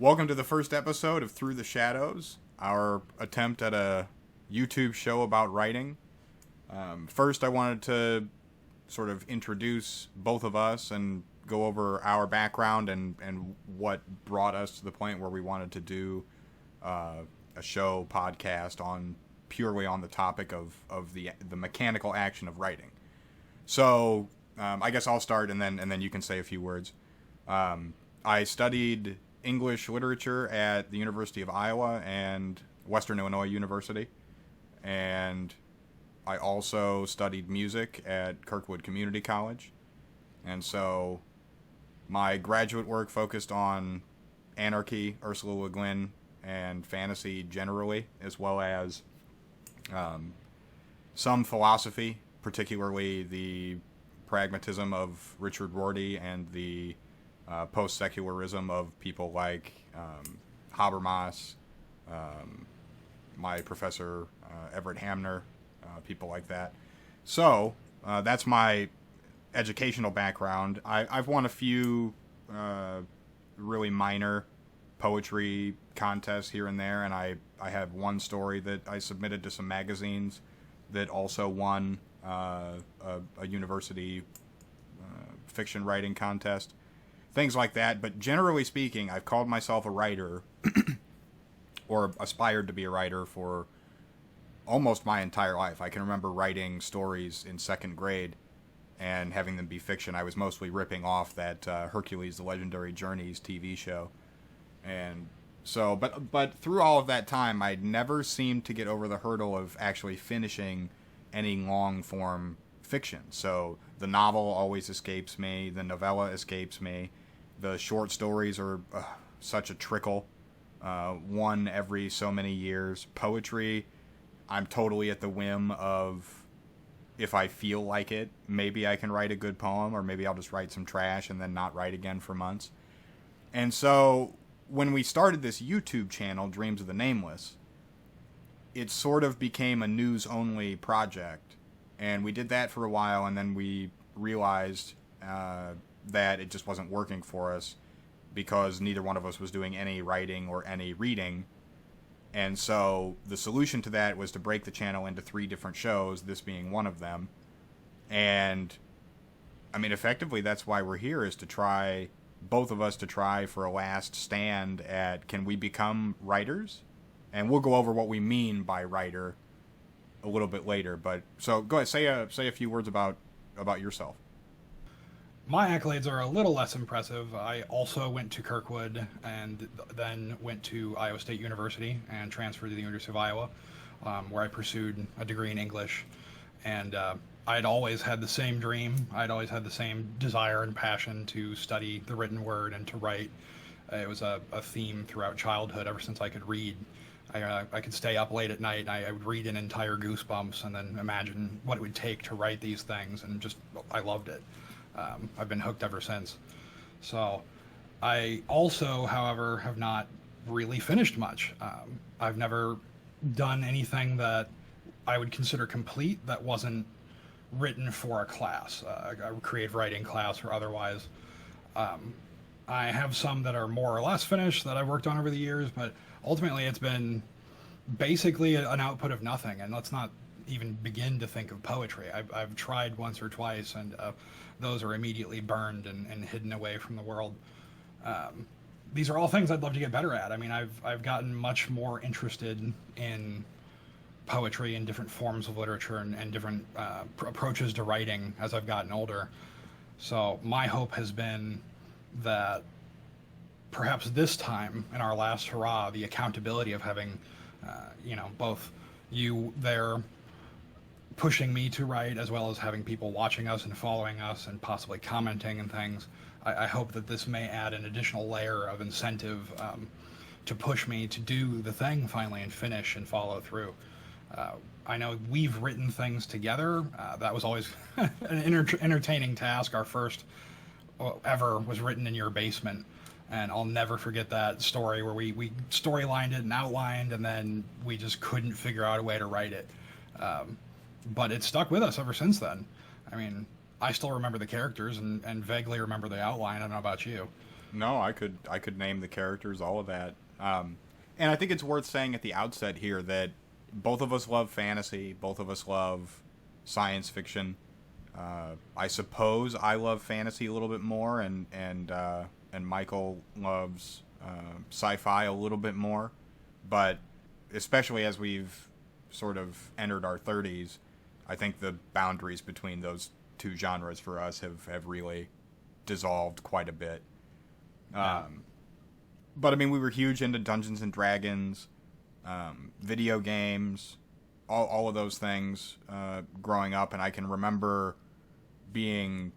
Welcome to the first episode of Through the Shadows, our attempt at a YouTube show about writing. First, I wanted to sort of introduce both of us and go over our background and what brought us to the point where we wanted to do a show podcast on purely on the topic of the mechanical action of writing. So I guess I'll start and then you can say a few words. I studied English literature at the University of Iowa and Western Illinois University, and I also studied music at Kirkwood Community College. And so my graduate work focused on anarchy, Ursula Le Guin, and fantasy generally, as well as some philosophy, particularly the pragmatism of Richard Rorty and the post-secularism of people like Habermas, my professor Everett Hamner, people like that. So that's my educational background. I've won a few really minor poetry contests here and there, and I have one story that I submitted to some magazines that also won a university fiction writing contest. Things like that, but generally speaking, I've called myself a writer, or aspired to be a writer for almost my entire life. I can remember writing stories in second grade and having them be fiction. I was mostly ripping off that Hercules: The Legendary Journeys TV show. And so, but through all of that time, I'd never seemed to get over the hurdle of actually finishing any long-form fiction. So the novel always escapes me, the novella escapes me, the short stories are such a trickle, one every so many years. Poetry, I'm totally at the whim of, if I feel like it, maybe I can write a good poem, or maybe I'll just write some trash and then not write again for months. And so when we started this YouTube channel, Dreams of the Nameless, it sort of became a news-only project. And we did that for a while, and then we realized that it just wasn't working for us because neither one of us was doing any writing or any reading. And so the solution to that was to break the channel into 3 different shows, this being one of them. And, I mean, effectively, that's why we're here, is to try, both of us to try for a last stand at, can we become writers? And we'll go over what we mean by writer a little bit later. But so go ahead, say a few words about yourself. My accolades are a little less impressive. I also went to Kirkwood and then went to Iowa State University and transferred to the University of Iowa, where I pursued a degree in English. And I'd always had the same dream. I'd always had the same desire and passion to study the written word and to write. It was a theme throughout childhood ever since I could read. I could stay up late at night and I would read an entire Goosebumps and then imagine what it would take to write these things, and just, I loved it. I've been hooked ever since. So I also, however, have not really finished much. I've never done anything that I would consider complete that wasn't written for a class, a creative writing class or otherwise. I have some that are more or less finished that I've worked on over the years, but ultimately it's been basically an output of nothing. And let's not even begin to think of poetry. I've tried once or twice, and those are immediately burned and hidden away from the world. These are all things I'd love to get better at. I mean, I've gotten much more interested in poetry and different forms of literature and different approaches to writing as I've gotten older. So my hope has been that perhaps this time, in our last hurrah, the accountability of having, both you there pushing me to write, as well as having people watching us and following us and possibly commenting and things, I hope that this may add an additional layer of incentive to push me to do the thing finally and finish and follow through. I know we've written things together. That was always an entertaining task. Our first ever was written in your basement, and I'll never forget that story where we storylined it and outlined, and then we just couldn't figure out a way to write it. But it stuck with us ever since then. I mean, I still remember the characters and vaguely remember the outline. I don't know about you. No, I could name the characters, all of that. And I think it's worth saying at the outset here that both of us love fantasy. Both of us love science fiction. I suppose I love fantasy a little bit more, and Michael loves sci-fi a little bit more. But especially as we've sort of entered our 30s, I think the boundaries between those two genres for us have really dissolved quite a bit. But I mean, we were huge into Dungeons and Dragons, video games, all of those things growing up, and I can remember being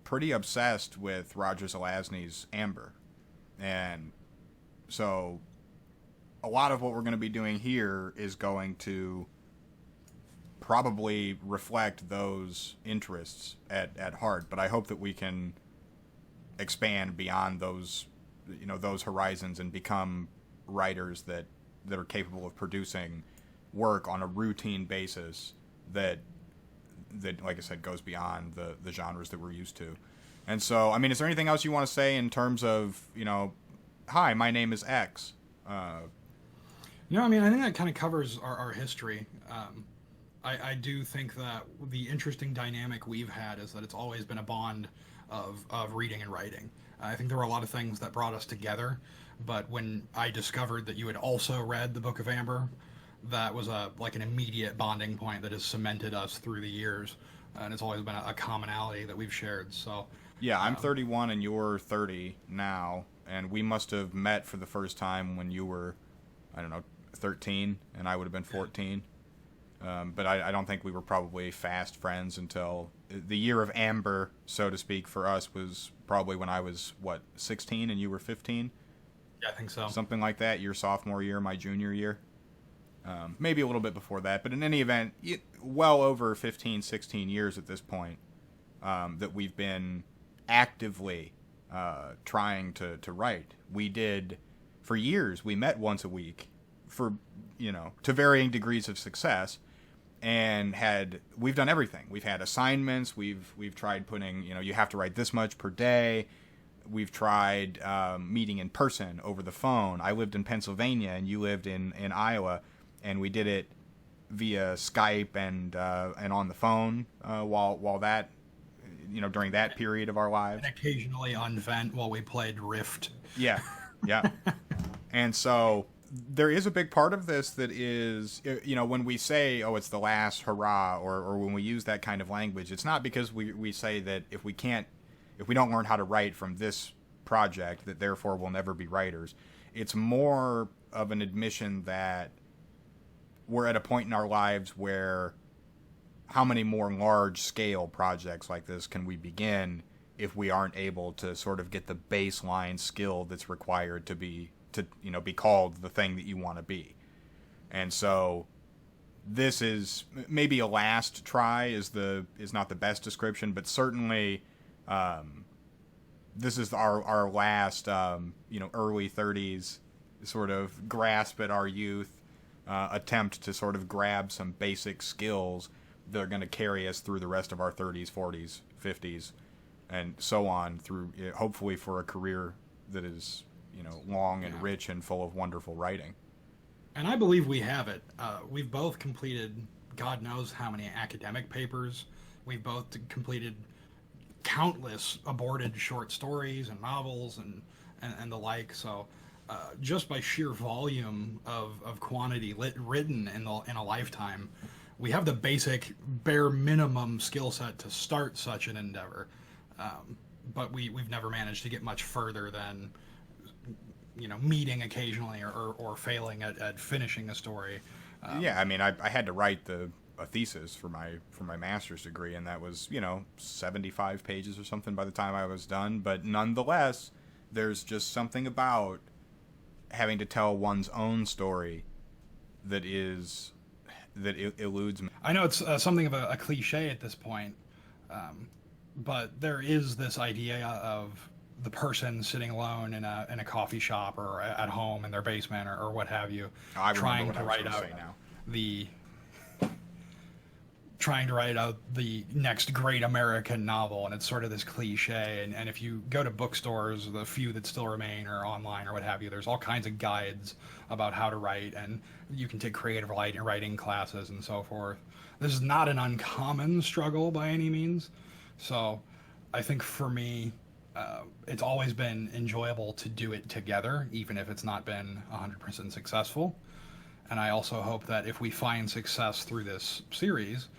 pretty obsessed with Roger Zelazny's Amber. And so a lot of what we're going to be doing here is going to probably reflect those interests at heart, but I hope that we can expand beyond those, those horizons and become writers that are capable of producing work on a routine basis that like I said goes beyond the genres that we're used to. And so, I mean, is there anything else you want to say in terms of, hi, my name is X? I mean, I think that kind of covers our history. I do think that the interesting dynamic we've had is that it's always been a bond of reading and writing. I think there were a lot of things that brought us together, but when I discovered that you had also read the Book of Amber, that was an immediate bonding point that has cemented us through the years, and it's always been a commonality that we've shared. So yeah, I'm 31 and you're 30 now, and we must have met for the first time when you were, I don't know, 13, and I would have been 14. But I don't think we were probably fast friends until the year of Amber, so to speak, for us was probably when I was, 16 and you were 15? Yeah, I think so. Something like that, your sophomore year, my junior year. Maybe a little bit before that, but in any event, well over 15, 16 years at this point that we've been actively trying to write. We did, for years, we met once a week for, to varying degrees of success, and we've done everything. We've had assignments, we've tried putting, you have to write this much per day. We've tried meeting in person over the phone. I lived in Pennsylvania and you lived in Iowa, and we did it via Skype and on the phone while that, during that period of our lives. And occasionally on Vent while we played Rift. Yeah. And so there is a big part of this that is, when we say, oh, it's the last hurrah, or when we use that kind of language, it's not because we say that if we don't learn how to write from this project, that therefore we'll never be writers. It's more of an admission that we're at a point in our lives where how many more large-scale projects like this can we begin if we aren't able to sort of get the baseline skill that's required to be called the thing that you want to be. And so this is maybe a last try is not the best description, but certainly this is our last early 30s sort of grasp at our youth, attempt to sort of grab some basic skills that are going to carry us through the rest of our 30s, 40s, 50s, and so on through, hopefully for a career that is, long and rich and full of wonderful writing. And I believe we have it. We've both completed God knows how many academic papers. We've both completed countless aborted short stories and novels and the like. So just by sheer volume of quantity written in a lifetime, we have the basic bare minimum skill set to start such an endeavor. But we've never managed to get much further than meeting occasionally or failing at finishing a story. Yeah, I mean, I had to write a thesis for my master's degree, and that was 75 pages or something by the time I was done. But nonetheless, there's just something about having to tell one's own story that eludes me. I know it's something of a cliche at this point, but there is this idea of the person sitting alone in a coffee shop or at home in their basement or what have you, trying to write out trying to write out the next great American novel, and it's sort of this cliche. And if you go to bookstores, the few that still remain, or online or what have you, there's all kinds of guides about how to write, and you can take creative writing classes and so forth. This is not an uncommon struggle by any means. So I think for me, it's always been enjoyable to do it together, even if it's not been 100% successful. And I also hope that if we find success through this series,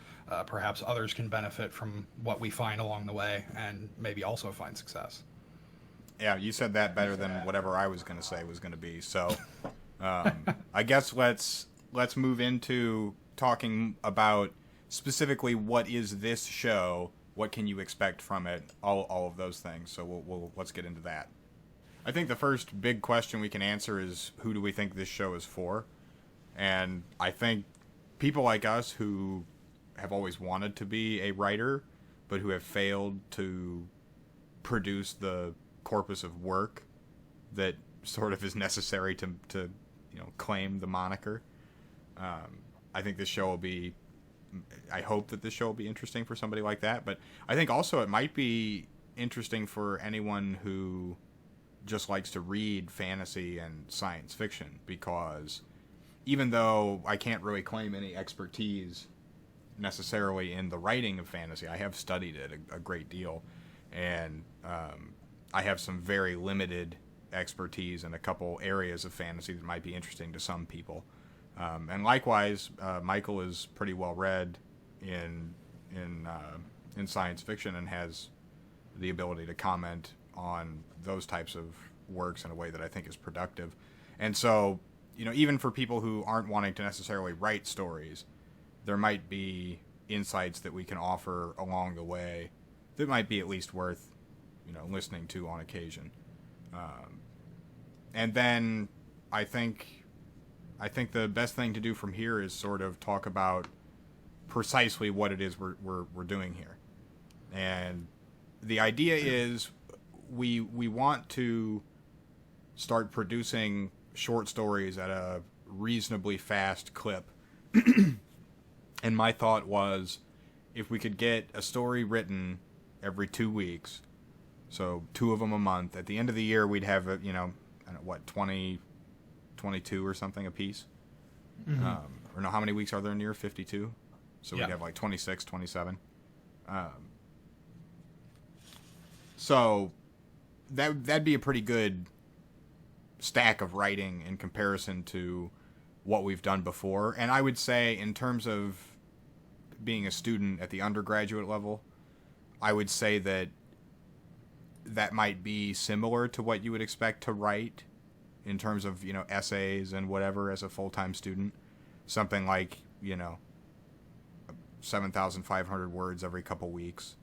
perhaps others can benefit from what we find along the way and maybe also find success. Yeah, you said that better than whatever I was going to say was going to be. So I guess let's move into talking about specifically what is this show, what can you expect from it, all of those things. So let's get into that. I think the first big question we can answer is, who do we think this show is for? And I think people like us who have always wanted to be a writer, but who have failed to produce the corpus of work that sort of is necessary to claim the moniker. I think this show will be, I hope that this show will be interesting for somebody like that, but I think also it might be interesting for anyone who just likes to read fantasy and science fiction, because even though I can't really claim any expertise necessarily in the writing of fantasy, I have studied it a great deal, and I have some very limited expertise in a couple areas of fantasy that might be interesting to some people. And likewise, Michael is pretty well read in science fiction and has the ability to comment on those types of works in a way that I think is productive. And so, even for people who aren't wanting to necessarily write stories, there might be insights that we can offer along the way that might be at least worth, listening to on occasion. And then I think the best thing to do from here is sort of talk about precisely what it is we're doing here. And the idea is we want to start producing short stories at a reasonably fast clip. And my thought was, if we could get a story written every 2 weeks, so 2 of them a month, at the end of the year we'd have, 20, 22 or something a piece. Mm-hmm. Or no, how many weeks are there in a year? 52? So Yeah. we'd have like 26, 27. So that'd be a pretty good stack of writing in comparison to what we've done before. And I would say, in terms of being a student at the undergraduate level, I would say that might be similar to what you would expect to write in terms of, essays and whatever as a full-time student. Something like, 7,500 words every couple weeks.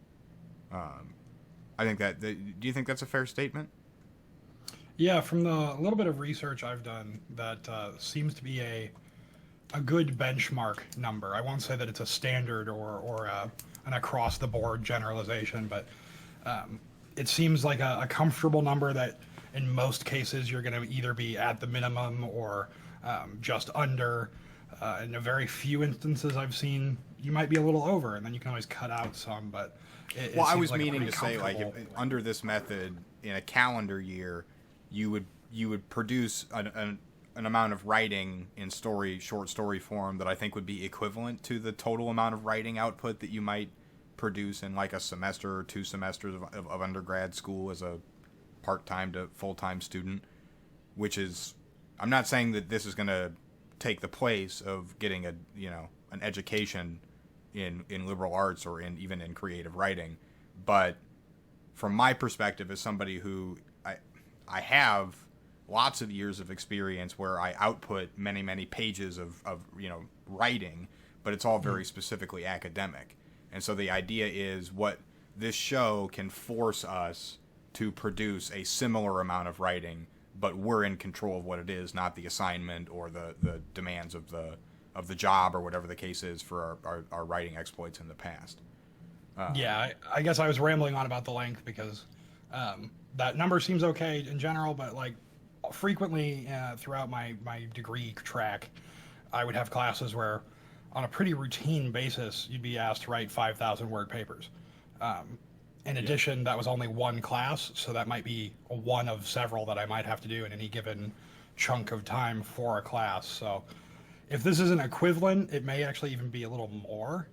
I think do you think that's a fair statement? Yeah, from the little bit of research I've done, that seems to be a good benchmark number. I won't say that it's a standard or an across-the-board generalization, but it seems like a comfortable number that in most cases you're going to either be at the minimum or just under. In a very few instances I've seen, you might be a little over, and then you can always cut out some. But I was meaning to say, like, if, under this method, in a calendar year, you would produce an amount of writing in short story form that I think would be equivalent to the total amount of writing output that you might produce in like a semester or 2 semesters of undergrad school as a part-time to full-time student, which is, I'm not saying that this is going to take the place of getting an education in liberal arts or even in creative writing, but from my perspective as somebody who I have lots of years of experience where I output many pages of writing, but it's all very specifically academic. And so the idea is, what this show can force us to produce a similar amount of writing, but we're in control of what it is, not the assignment or the demands of the job or whatever the case is for our writing exploits in the past. Yeah, I guess I was rambling on about the length because that number seems okay in general, but like frequently throughout my degree track, I would have classes where on a pretty routine basis, you'd be asked to write 5,000 word papers. Um, in addition, that was only one class, so that might be one of several that I might have to do in any given chunk of time for a class. So if this is an equivalent, it may actually even be a little more.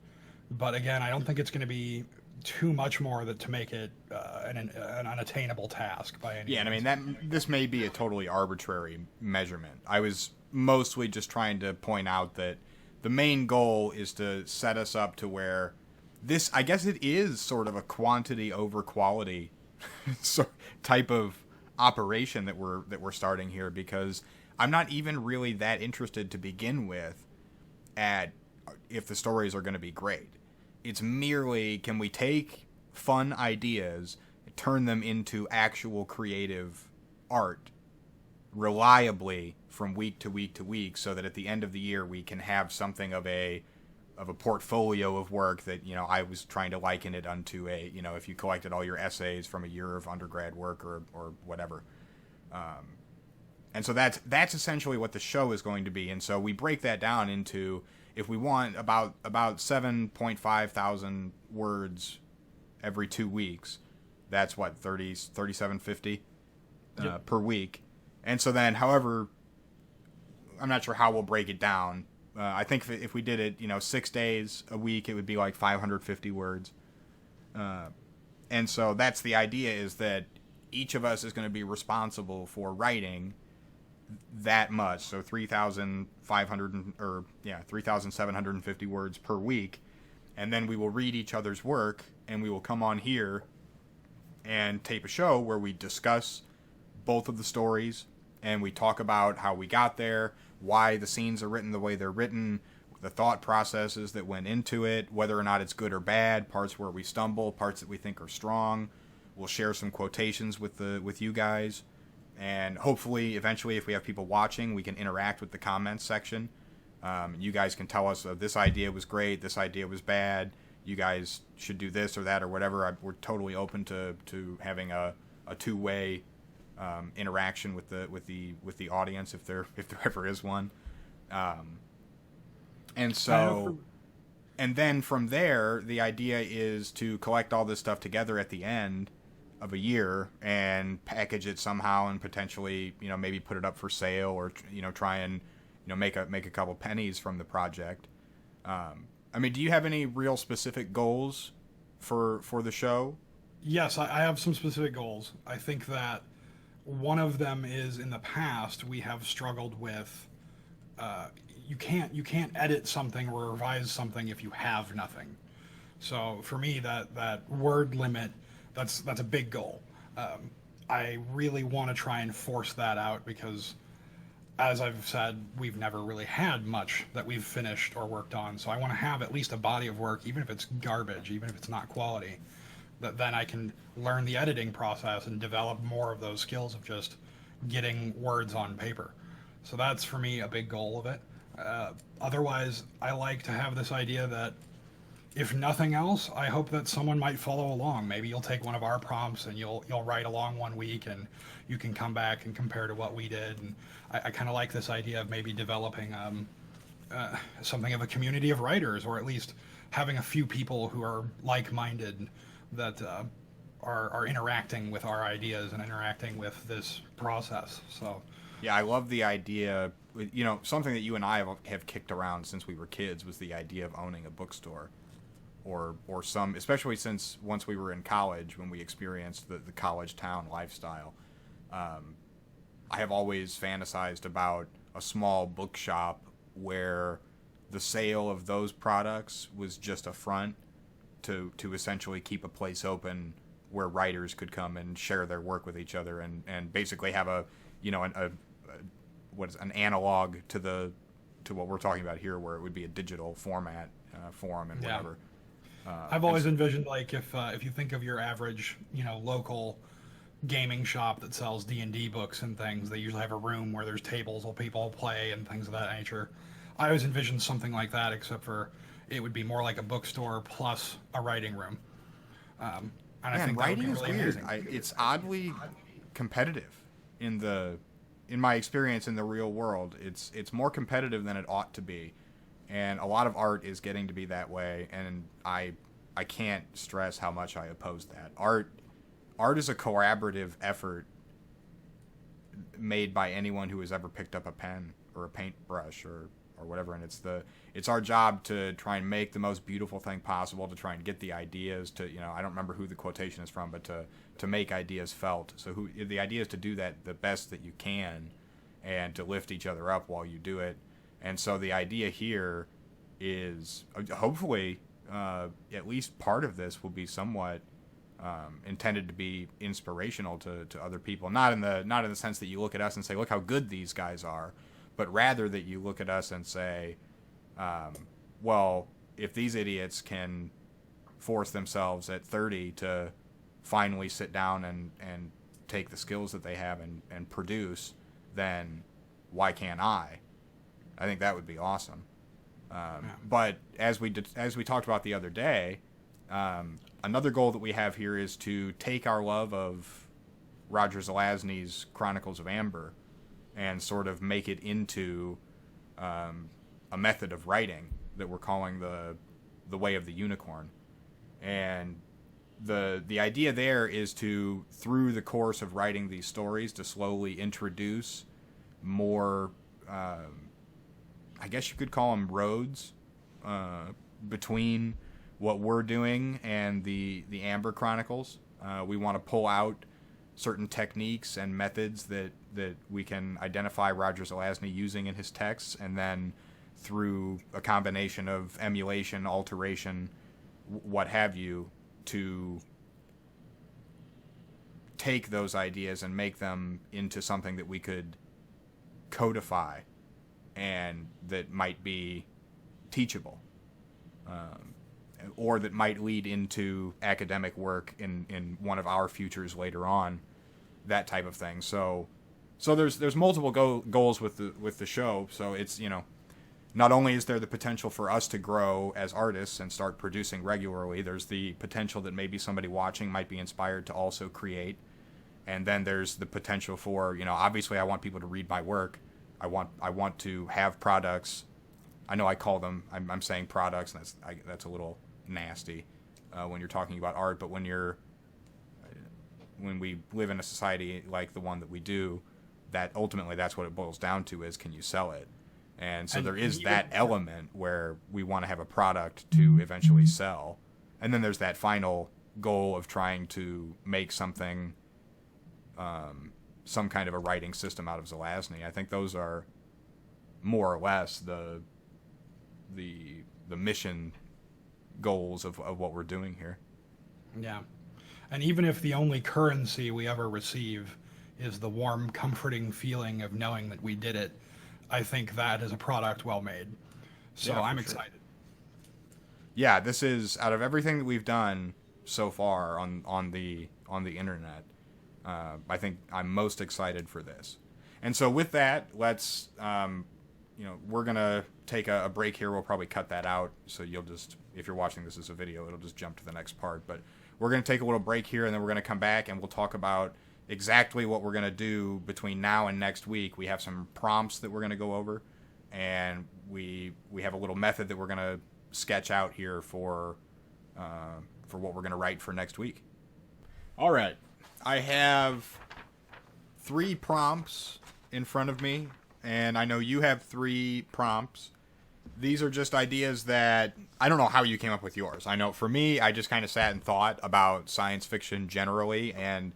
But again, I don't think it's going to be too much more that to make it an unattainable task by any Yeah, and I means. mean this may be a totally arbitrary measurement. I was mostly just trying to point out that the main goal is to set us up to where this, I guess it is sort of a quantity over quality type of operation that we're starting here, because I'm not even really that interested to begin with at if the stories are going to be great. It's merely, can we take fun ideas, turn them into actual creative art reliably from week to week to week, so that at the end of the year we can have something of a portfolio of work that, you know, I was trying to liken it unto a, you know, if you collected all your essays from a year of undergrad work or whatever. And so that's essentially what the show is going to be. And so we break that down into, if we want about 7.5 thousand words every 2 weeks, that's what, 3750 per week. And so then, however, I'm not sure how we'll break it down. I think if we did it, you know, 6 days a week, it would be like 550 words. And so that's the idea, is that each of us is going to be responsible for writing that much, so 3,750 words per week, and then we will read each other's work, and we will come on here and tape a show where we discuss both of the stories, and we talk about how we got there, why the scenes are written the way they're written, the thought processes that went into it, whether or not it's good or bad, parts where we stumble, parts that we think are strong. We'll share some quotations with you guys. And hopefully, eventually, if we have people watching, we can interact with the comments section. You guys can tell us, this idea was great, this idea was bad, you guys should do this or that or whatever. We're totally open to having a two-way interaction with the audience, if there ever is one. And so, and then from there, the idea is to collect all this stuff together at the end of a year and package it somehow, and potentially, you know, maybe put it up for sale, or, you know, try and, you know, make a couple pennies from the project. I mean, do you have any real specific goals for the show? Yes, I have some specific goals. I think that one of them is, in the past we have struggled with you can't edit something or revise something if you have nothing. So for me, that word limit, that's a big goal. I really want to try and force that out, because, as I've said, we've never really had much that we've finished or worked on. So I want to have at least a body of work, even if it's garbage, even if it's not quality, that then I can learn the editing process and develop more of those skills of just getting words on paper. So that's, for me, a big goal of it. Otherwise, I like to have this idea that, if nothing else, I hope that someone might follow along. Maybe you'll take one of our prompts and you'll write along 1 week, and you can come back and compare to what we did. And I kind of like this idea of maybe developing something of a community of writers, or at least having a few people who are like-minded that are interacting with our ideas and interacting with this process. So Yeah, I love the idea. You know, something that you and I have kicked around since we were kids was the idea of owning a bookstore. Or some, especially since once we were in college, when we experienced the college town lifestyle, I have always fantasized about a small bookshop where the sale of those products was just a front to essentially keep a place open where writers could come and share their work with each other, and basically have a, you know, an analog to what we're talking about here, where it would be a digital format, forum and whatever. I've always envisioned, like, if you think of your average, you know, local gaming shop that sells D&D books and things, they usually have a room where there's tables where people play and things of that nature. I always envisioned something like that, except for it would be more like a bookstore plus a writing room. And I think writing that would be is really weird. amazing. It's oddly competitive in my experience in the real world. It's more competitive than it ought to be, And a lot of art is getting to be that way, and I can't stress how much I oppose that. Art is a collaborative effort made by anyone who has ever picked up a pen or a paintbrush or whatever, and it's our job to try and make the most beautiful thing possible, to try and get the ideas to, I don't remember who the quotation is from, but to make ideas felt. So the idea is to do that the best that you can and to lift each other up while you do it. And so the idea here is hopefully at least part of this will be somewhat intended to be inspirational to other people. Not in the sense that you look at us and say, look how good these guys are, but rather that you look at us and say, well, if these idiots can force themselves at 30 to finally sit down and take the skills that they have and produce, then why can't I? I think that would be awesome. But as we talked about the other day, another goal that we have here is to take our love of Roger Zelazny's Chronicles of Amber and sort of make it into a method of writing that we're calling the Way of the Unicorn. And the idea there is to, through the course of writing these stories, to slowly introduce more, I guess you could call them roads, between what we're doing and the Amber Chronicles. We want to pull out certain techniques and methods that we can identify Roger Zelazny using in his texts, and then through a combination of emulation, alteration, what have you, to take those ideas and make them into something that we could codify and that might be teachable, or that might lead into academic work in one of our futures later on, that type of thing. So there's multiple goals with the show. So it's, not only is there the potential for us to grow as artists and start producing regularly, there's the potential that maybe somebody watching might be inspired to also create. And then there's the potential for, obviously I want people to read my work. I want to have products. I know I call them, I'm saying products, and that's a little nasty when you're talking about art, but when we live in a society like the one that we do, that ultimately that's what it boils down to, is can you sell it? And so there is that element where we want to have a product to eventually sell. And then there's that final goal of trying to make something, some kind of a writing system out of Zelazny. I think those are more or less the mission goals of what we're doing here. Yeah. And even if the only currency we ever receive is the warm, comforting feeling of knowing that we did it, I think that is a product well made. So yeah, I'm excited. Yeah, this is, out of everything that we've done so far on the internet, I think I'm most excited for this. And so with that, let's, we're going to take a break here. We'll probably cut that out. So you'll just, if you're watching this as a video, it'll just jump to the next part. But we're going to take a little break here, and then we're going to come back and we'll talk about exactly what we're going to do between now and next week. We have some prompts that we're going to go over, and we have a little method that we're going to sketch out here for what we're going to write for next week. All right. I have 3 prompts in front of me, and I know you have 3 prompts. These are just ideas that, I don't know how you came up with yours. I know for me, I just kind of sat and thought about science fiction generally, and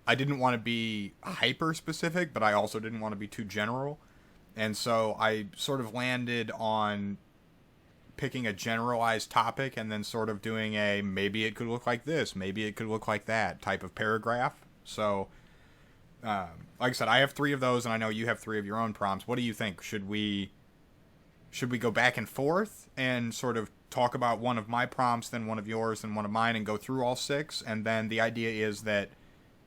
I didn't want to be hyper specific, but I also didn't want to be too general. And so I sort of landed on picking a generalized topic and then sort of doing a maybe it could look like this, maybe it could look like that type of paragraph. So, like I said, I have 3 of those, and I know you have 3 of your own prompts. What do you think? Should we go back and forth and sort of talk about one of my prompts, then one of yours, then one of mine, and go through all 6? And then the idea is that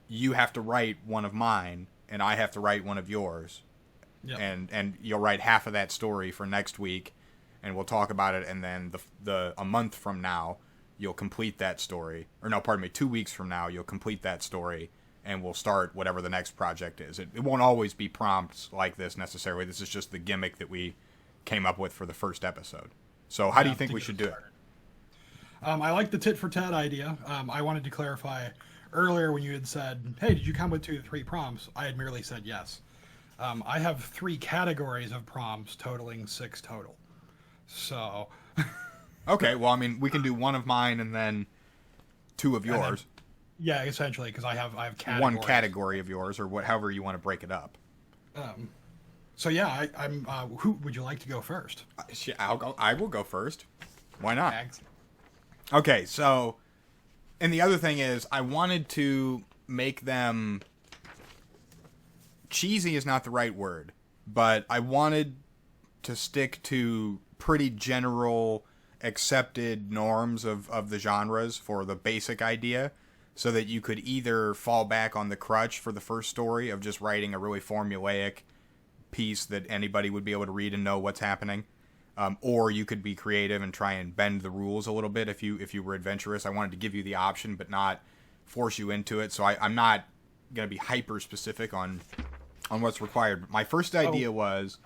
you have to write one of mine, and I have to write one of yours. Yep. And you'll write half of that story for next week, and we'll talk about it, and then a month from now, you'll complete that story. Or no, pardon me, 2 weeks from now, you'll complete that story, and we'll start whatever the next project is. It won't always be prompts like this necessarily. This is just the gimmick that we came up with for the first episode. So how do you think we should do it? I like the tit for tat idea. I wanted to clarify earlier when you had said, hey, did you come with 2 to 3 prompts? I had merely said yes. I have 3 categories of prompts totaling 6 total. So. Okay, well, I mean, we can do one of mine and then 2 of yours. Yeah, essentially, because I have categories. One category of yours, or however you want to break it up. So yeah, I'm. Who would you like to go first? I will go first. Why not? Thanks. Okay, so, and the other thing is, I wanted to make them. Cheesy is not the right word, but I wanted to stick to pretty general, accepted norms of the genres for the basic idea, so that you could either fall back on the crutch for the first story of just writing a really formulaic piece that anybody would be able to read and know what's happening, or you could be creative and try and bend the rules a little bit if you were adventurous. I wanted to give you the option, but not force you into it. So I'm not going to be hyper specific on what's required. My first idea was...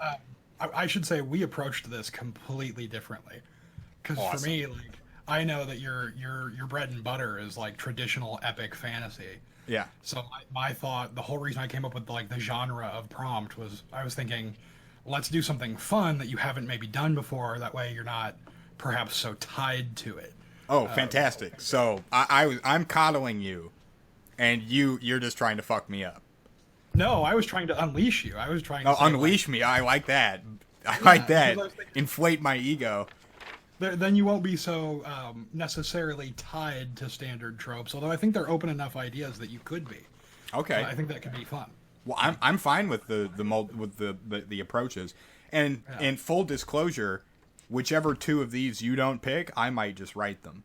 I should say we approached this completely differently. Because awesome. For me, like, I know that your bread and butter is like traditional epic fantasy. Yeah. So my thought, the whole reason I came up with like the genre of prompt was I was thinking, let's do something fun that you haven't maybe done before. That way you're not perhaps so tied to it. Oh, fantastic! So I'm coddling you, and you're just trying to fuck me up. No, I was trying to unleash you. I was trying to unleash me. I like that. I like that. Inflate my ego. Then you won't be so necessarily tied to standard tropes. Although I think they're open enough ideas that you could be. Okay. I think that could be fun. Well, I'm fine with the approaches, and in full disclosure, whichever 2 of these you don't pick, I might just write them.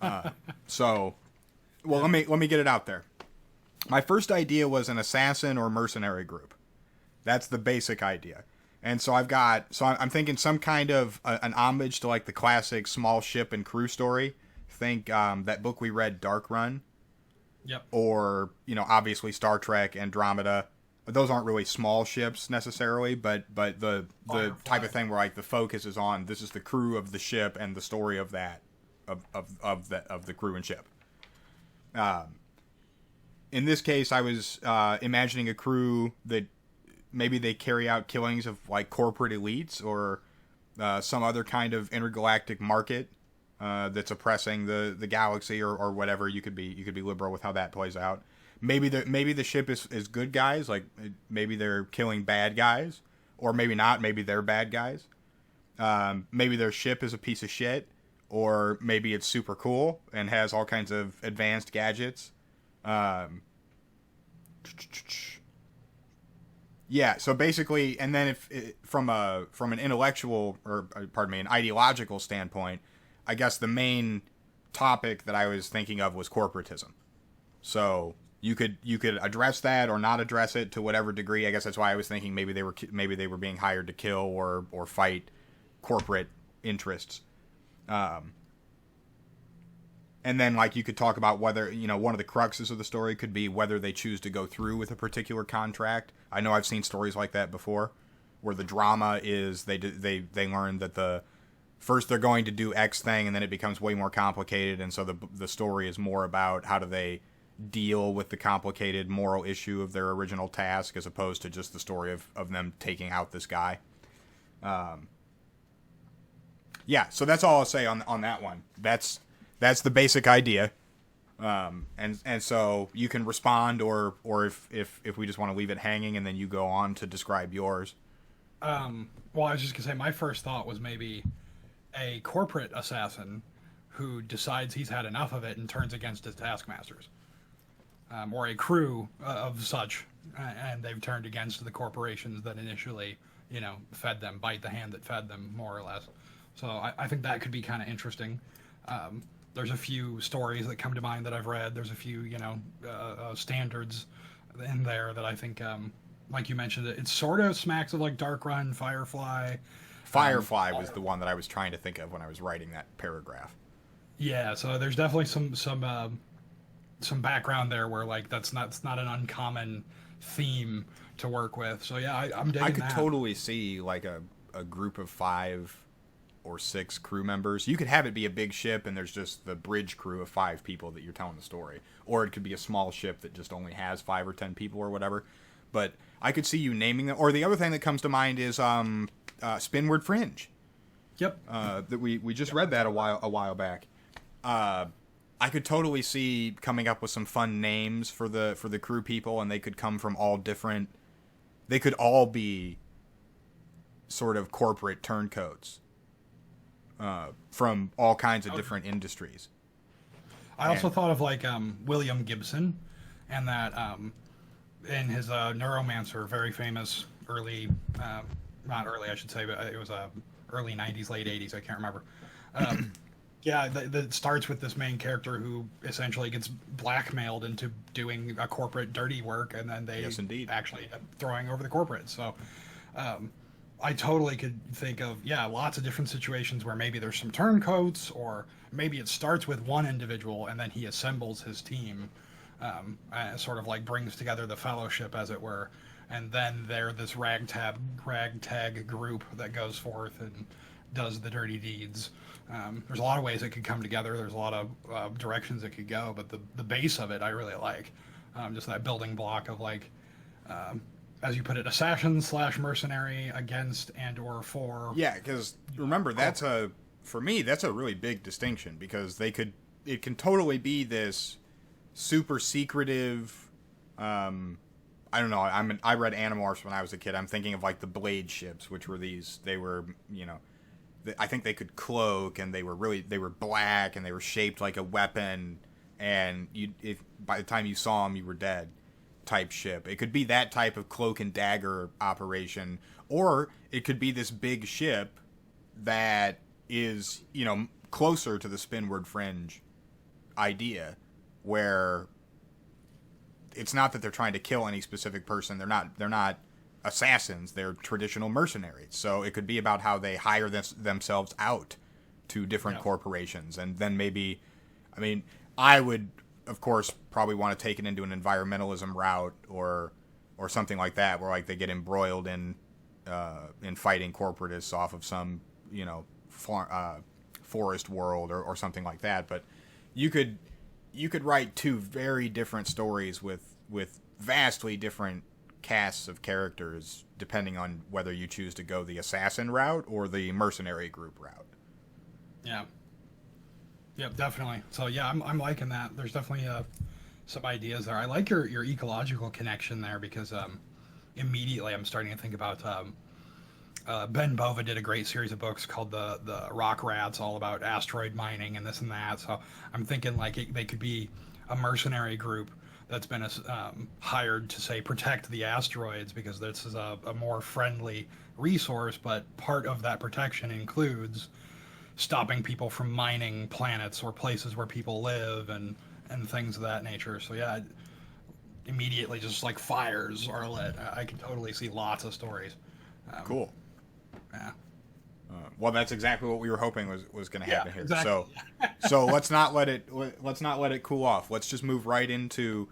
Well, let me get it out there. My first idea was an assassin or mercenary group. That's the basic idea. And so I'm thinking some kind of an homage to like the classic small ship and crew story. Think that book we read, Dark Run. Yep. Or, obviously Star Trek, Andromeda. Those aren't really small ships necessarily, but the type of thing where like the focus is on this is the crew of the ship and the story of that of the crew and ship. In this case, I was imagining a crew that maybe they carry out killings of like corporate elites or some other kind of intergalactic market that's oppressing the galaxy or whatever. You could be liberal with how that plays out. Maybe the ship is good guys, like maybe they're killing bad guys, or maybe not. Maybe they're bad guys. Maybe their ship is a piece of shit, or maybe it's super cool and has all kinds of advanced gadgets. Yeah, so basically, and then if from an intellectual or pardon me, an ideological standpoint, I guess the main topic that I was thinking of was corporatism. So you could address that or not address it to whatever degree. I guess that's why I was thinking maybe they were being hired to kill or fight corporate interests. And then, like, you could talk about whether, one of the cruxes of the story could be whether they choose to go through with a particular contract. I know I've seen stories like that before, where the drama is they learn that first they're going to do X thing, and then it becomes way more complicated, and so the story is more about how do they deal with the complicated moral issue of their original task, as opposed to just the story of them taking out this guy. Yeah, so that's all I'll say on that one. That's the basic idea, and so you can respond, or if we just want to leave it hanging and then you go on to describe yours. Well, I was just gonna say my first thought was maybe a corporate assassin who decides he's had enough of it and turns against his taskmasters, or a crew of such, and they've turned against the corporations that initially, fed them, bite the hand that fed them, more or less. So I think that could be kind of interesting. There's a few stories that come to mind that I've read. There's a few, standards in there that I think, like you mentioned, it sort of smacks of like Dark Run, Firefly. Firefly was the one that I was trying to think of when I was writing that paragraph. Yeah, so there's definitely some background there where like that's not an uncommon theme to work with. So yeah, I'm digging that. I could totally see like a a group of 5 or 6 crew members. You could have it be a big ship and there's just the bridge crew of 5 people that you're telling the story, or it could be a small ship that just only has 5 or 10 people or whatever. But I could see you naming them. Or the other thing that comes to mind is Spinward Fringe. Yep. That we just read that a while back. I could totally see coming up with some fun names for the crew people, and they could come from all different. They could all be sort of corporate turncoats from all kinds of different industries. I also thought of like William Gibson, and that in his Neuromancer, very famous early, not early I should say, but it was early 90s, late 80s, I can't remember. Yeah, that starts with this main character who essentially gets blackmailed into doing a corporate dirty work, and then they actually end up throwing over the corporate. So I totally could think of, lots of different situations where maybe there's some turncoats, or maybe it starts with one individual and then he assembles his team, sort of like brings together the fellowship, as it were. And then they're this ragtag group that goes forth and does the dirty deeds. There's a lot of ways it could come together. There's a lot of directions it could go, but the base of it I really like. Just that building block of like, as you put it, assassin / mercenary against and or for. Yeah, because remember, for me that's a really big distinction, because it can totally be this super secretive. I don't know. I read Animorphs when I was a kid. I'm thinking of like the Blade ships, which were they were, I think they could cloak, and they were black, and they were shaped like a weapon, and if by the time you saw them you were dead type ship. It could be that type of cloak and dagger operation, or it could be this big ship that is, closer to the Spinward Fringe idea, where it's not that they're trying to kill any specific person. They're not assassins. They're traditional mercenaries. So it could be about how they hire themselves out to different corporations, and then maybe, I would, of course, probably want to take it into an environmentalism route or something like that, where like they get embroiled in fighting corporatists off of some forest world or something like that. But you could write 2 very different stories with vastly different casts of characters, depending on whether you choose to go the assassin route or the mercenary group route. Yeah. Yep, definitely. So yeah, I'm liking that. There's definitely some ideas there. I like your ecological connection there, because immediately I'm starting to think about Ben Bova did a great series of books called the Rock Rats, all about asteroid mining and this and that. So I'm thinking like they could be a mercenary group that's been hired to, say, protect the asteroids, because this is a more friendly resource, but part of that protection includes stopping people from mining planets or places where people live and things of that nature. So yeah, immediately just like fires are lit. I can totally see lots of stories. Cool. Yeah. Well, that's exactly what we were hoping was going to happen here. Exactly. So let's not let it cool off. Let's just move right into,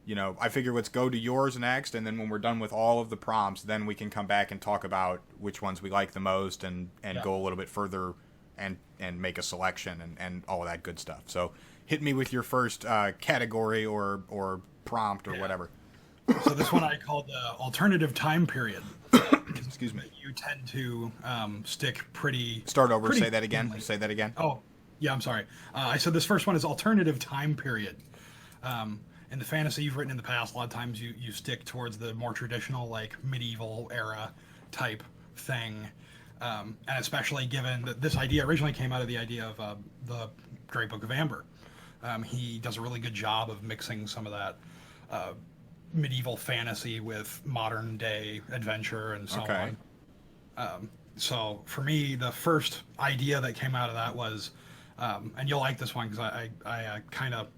I figure let's go to yours next, and then when we're done with all of the prompts, then we can come back and talk about which ones we like the most, and go a little bit further and make a selection and all of that good stuff. So hit me with your first category or prompt or whatever. So this one I called alternative time period. Excuse me. You tend to stick pretty... Start over. Pretty say that again. cleanly. Say that again. Oh, yeah, I'm sorry. I said this first one is alternative time period. In the fantasy you've written in the past, a lot of times you stick towards the more traditional, like, medieval era type thing. And especially given that this idea originally came out of the idea of the Great Book of Amber. He does a really good job of mixing some of that medieval fantasy with modern day adventure and so on. So for me, the first idea that came out of that was, and you'll like this one because I kind of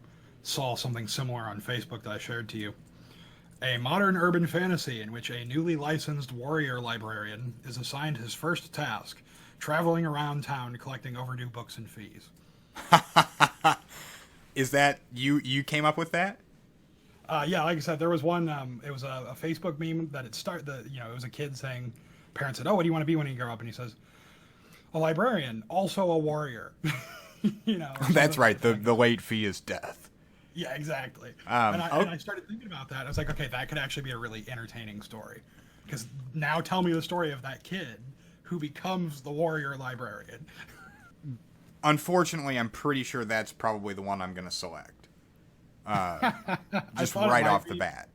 saw something similar on Facebook that I shared to you. A modern urban fantasy in which a newly licensed warrior librarian is assigned his first task, traveling around town collecting overdue books and fees. Is that you came up with that? Yeah, like I said, there was one. It was a Facebook meme that it was a kid saying, parents said, "Oh, what do you want to be when you grow up?" And he says, "A librarian, also a warrior." You know. That's right. The late fee is death. Yeah, exactly. Um, And I started thinking about that. I was like, okay, that could actually be a really entertaining story. Because now tell me the story of that kid who becomes the warrior librarian. Unfortunately, I'm pretty sure that's probably the one I'm going to select. Just thought it right might off the be. bat.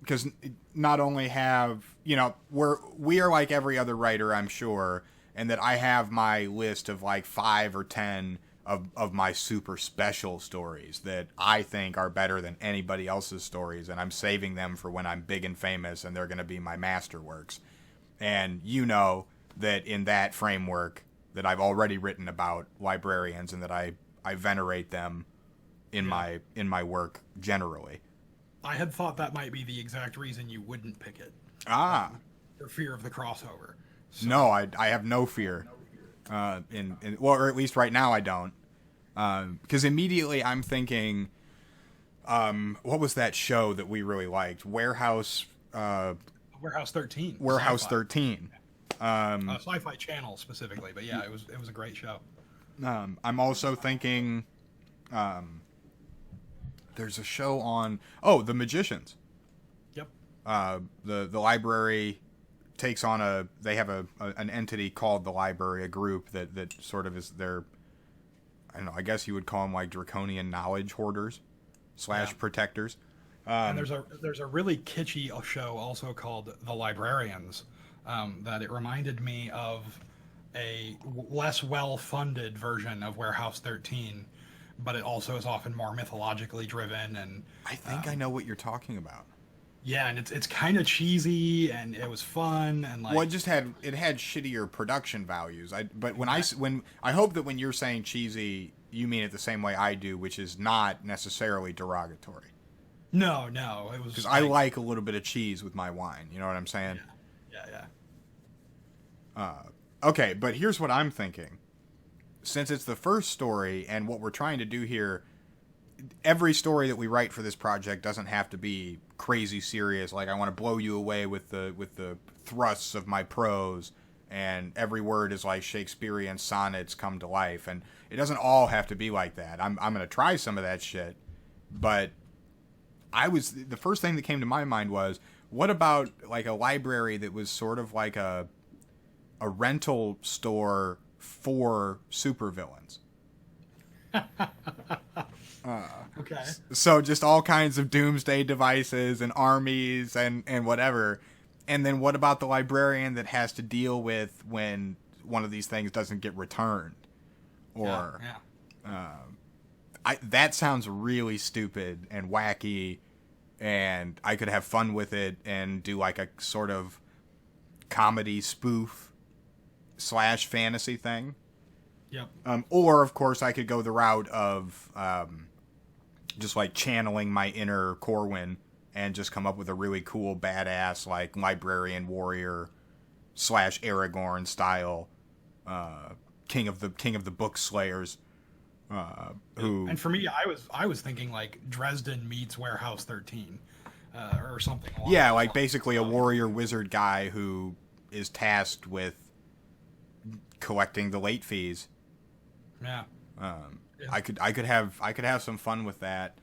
Because not only have, we are like every other writer, I'm sure, and that I have my list of like 5 or 10 of my super special stories that I think are better than anybody else's stories, and I'm saving them for when I'm big and famous and they're going to be my masterworks. And you know that in that framework that I've already written about librarians and that I venerate them in my work generally. I had thought that might be the exact reason you wouldn't pick it. For fear of the crossover. So, No, I have no fear. Or at least right now I don't. Because immediately I'm thinking, what was that show that we really liked? Warehouse 13. Warehouse Sci-fi. 13. Sci-Fi Channel specifically, but yeah, it was a great show. I'm also thinking, there's a show on, The Magicians. Yep. The library takes on they have an entity called the library, a group that sort of is their, I don't know, I guess you would call them like draconian knowledge hoarders / protectors. And there's a really kitschy show also called The Librarians, that it reminded me of a less well-funded version of Warehouse 13, but it also is often more mythologically driven. And I think I know what you're talking about. yeah, and it's kind of cheesy, and it was fun, and like, Well, it had shittier production values. When I hope that when you're saying cheesy, you mean it the same way I do, which is not necessarily derogatory. no, it was Because I like a little bit of cheese with my wine. You know what I'm saying? yeah. Okay, but here's what I'm thinking. Since it's the first story, and what we're trying to do here, every story that we write for this project doesn't have to be crazy serious. Like, I want to blow you away with the thrusts of my prose, and every word is like Shakespearean sonnets come to life. And it doesn't all have to be like that. I'm going to try some of that shit, but the first thing that came to my mind was, what about like a library that was sort of like a rental store for supervillains? Okay. So just all kinds of doomsday devices and armies and whatever. And then what about the librarian that has to deal with when one of these things doesn't get returned? Or that sounds really stupid and wacky, and I could have fun with it and do like a sort of comedy spoof / fantasy thing. Yep. Or of course I could go the route of just like channeling my inner Corwin and just come up with a really cool badass like librarian warrior / Aragorn style king of the book slayers. Who, and for me, I was thinking like Dresden meets Warehouse 13, or something. Yeah, like basically a warrior wizard guy who is tasked with collecting the late fees. Yeah. I could have some fun with that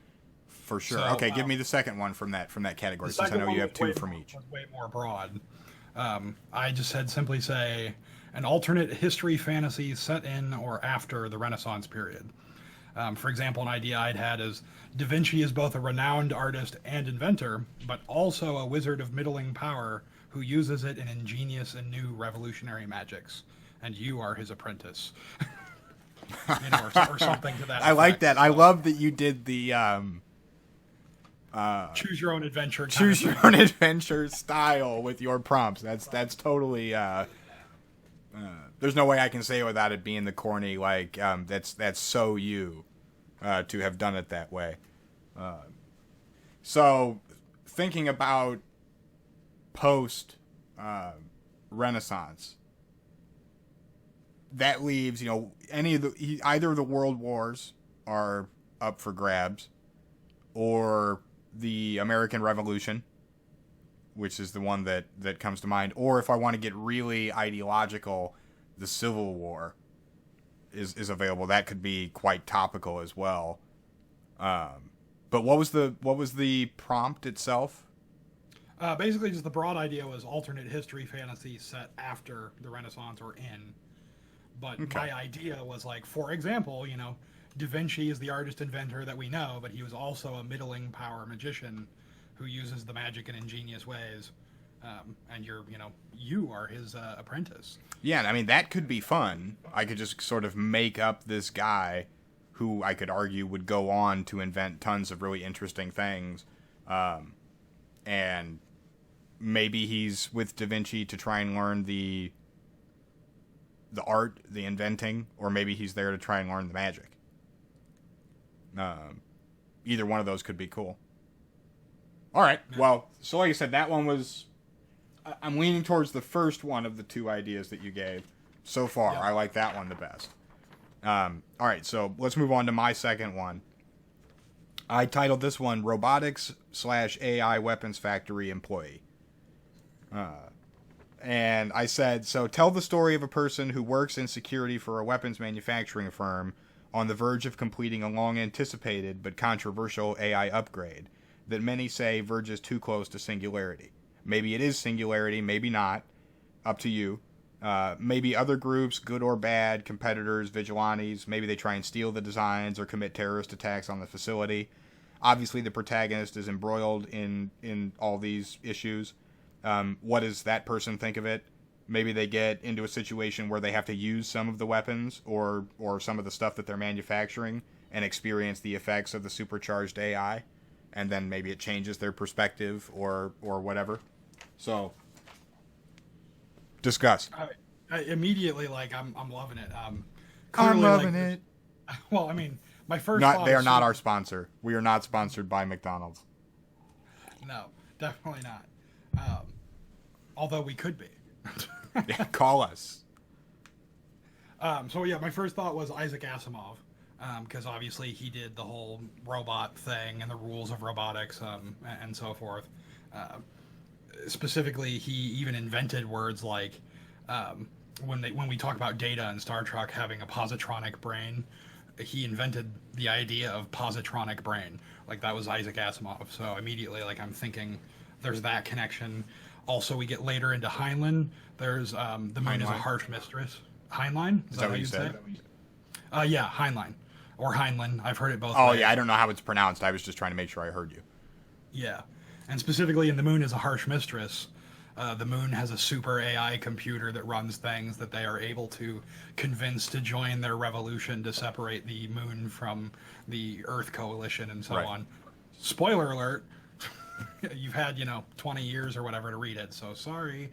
for sure. So, okay, give me the second one from that category, since I know you have 2 from each. Was way more broad. I just had simply say an alternate history fantasy set in or after the Renaissance period. For example, an idea I'd had is Da Vinci is both a renowned artist and inventor, but also a wizard of middling power who uses it in ingenious and new revolutionary magics, and you are his apprentice. Or something to that I like effect. that. I love that you did the choose your own adventure. choose your own adventure style with your prompts. That's totally. There's no way I can say it without it being the corny. Like that's so you to have done it that way. So thinking about post Renaissance, that leaves either of the world wars are up for grabs, or the American Revolution, which is the one that comes to mind. Or if I want to get really ideological, the Civil War is available. That could be quite topical as well. But what was the prompt itself? Basically, just the broad idea was alternate history fantasy set after the Renaissance or in. But my idea was like, for example, Da Vinci is the artist inventor that we know, but he was also a middling power magician who uses the magic in ingenious ways. And you are his apprentice. Yeah, I mean, that could be fun. I could just sort of make up this guy who I could argue would go on to invent tons of really interesting things. And maybe he's with Da Vinci to try and learn the art, the inventing, or maybe he's there to try and learn the magic. Either one of those could be cool. All right. Well, so like I said, that one was... I'm leaning towards the first one of the two ideas that you gave so far. I like that one the best. All right, so let's move on to my second one. I titled this one Robotics/AI Weapons Factory Employee. And I said, so tell the story of a person who works in security for a weapons manufacturing firm on the verge of completing a long-anticipated but controversial AI upgrade that many say verges too close to singularity. Maybe it is singularity, maybe not. Up to you. Maybe other groups, good or bad, competitors, vigilantes, maybe they try and steal the designs or commit terrorist attacks on the facility. Obviously, the protagonist is embroiled in all these issues. What does that person think of it? Maybe they get into a situation where they have to use some of the weapons or some of the stuff that they're manufacturing and experience the effects of the supercharged AI. And then maybe it changes their perspective or whatever. So, discuss. I immediately, I'm loving it. I'm loving it. Well, I mean, my first They are not our sponsor. We are not sponsored by McDonald's. No, definitely not. Although we could be. Yeah, call us. So yeah, my first thought was Isaac Asimov, because obviously he did the whole robot thing and the rules of robotics, and so forth. Specifically, he even invented words like, when we talk about Data in Star Trek having a positronic brain, he invented the idea of positronic brain. Like, that was Isaac Asimov. So immediately, I'm thinking there's that connection. Also, we get later into Heinlein. There's the moon is a harsh mistress. Heinlein? Is that what you said? Yeah, Heinlein. Or Heinlein. I've heard it both ways. ways. Yeah, I don't know how it's pronounced. I was just trying to make sure I heard you. Yeah. And specifically in the moon is a harsh mistress. The moon has a super AI computer that runs things that they are able to convince to join their revolution to separate the moon from the Earth coalition and so on. Spoiler alert. You've had 20 years or whatever to read it, so sorry.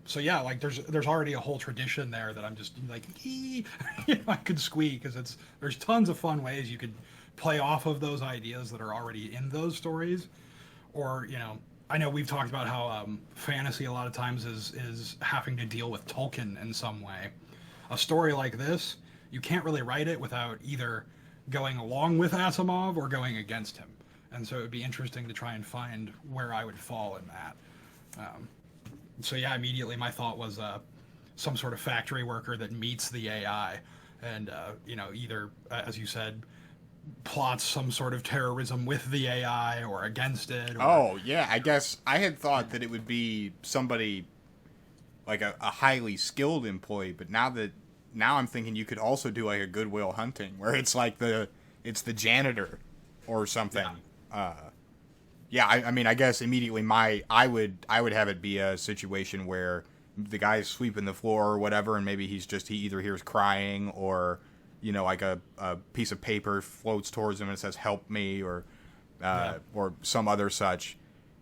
So yeah, there's already a whole tradition there that I'm just I could squeak, because there's tons of fun ways you could play off of those ideas that are already in those stories. Or I know we've talked about how fantasy a lot of times is having to deal with Tolkien in some way. A story like this, you can't really write it without either going along with Asimov or going against him. And so it would be interesting to try and find where I would fall in that. So yeah, immediately my thought was some sort of factory worker that meets the AI and, either, as you said, plots some sort of terrorism with the AI or against it. Oh, yeah. I guess I had thought that it would be somebody like a highly skilled employee, but now I'm thinking you could also do like a Goodwill Hunting where it's like it's the janitor or something. Yeah. I mean, I guess immediately I would have it be a situation where the guy's sweeping the floor or whatever, and maybe he either hears crying or like a piece of paper floats towards him and it says "Help me" or some other such.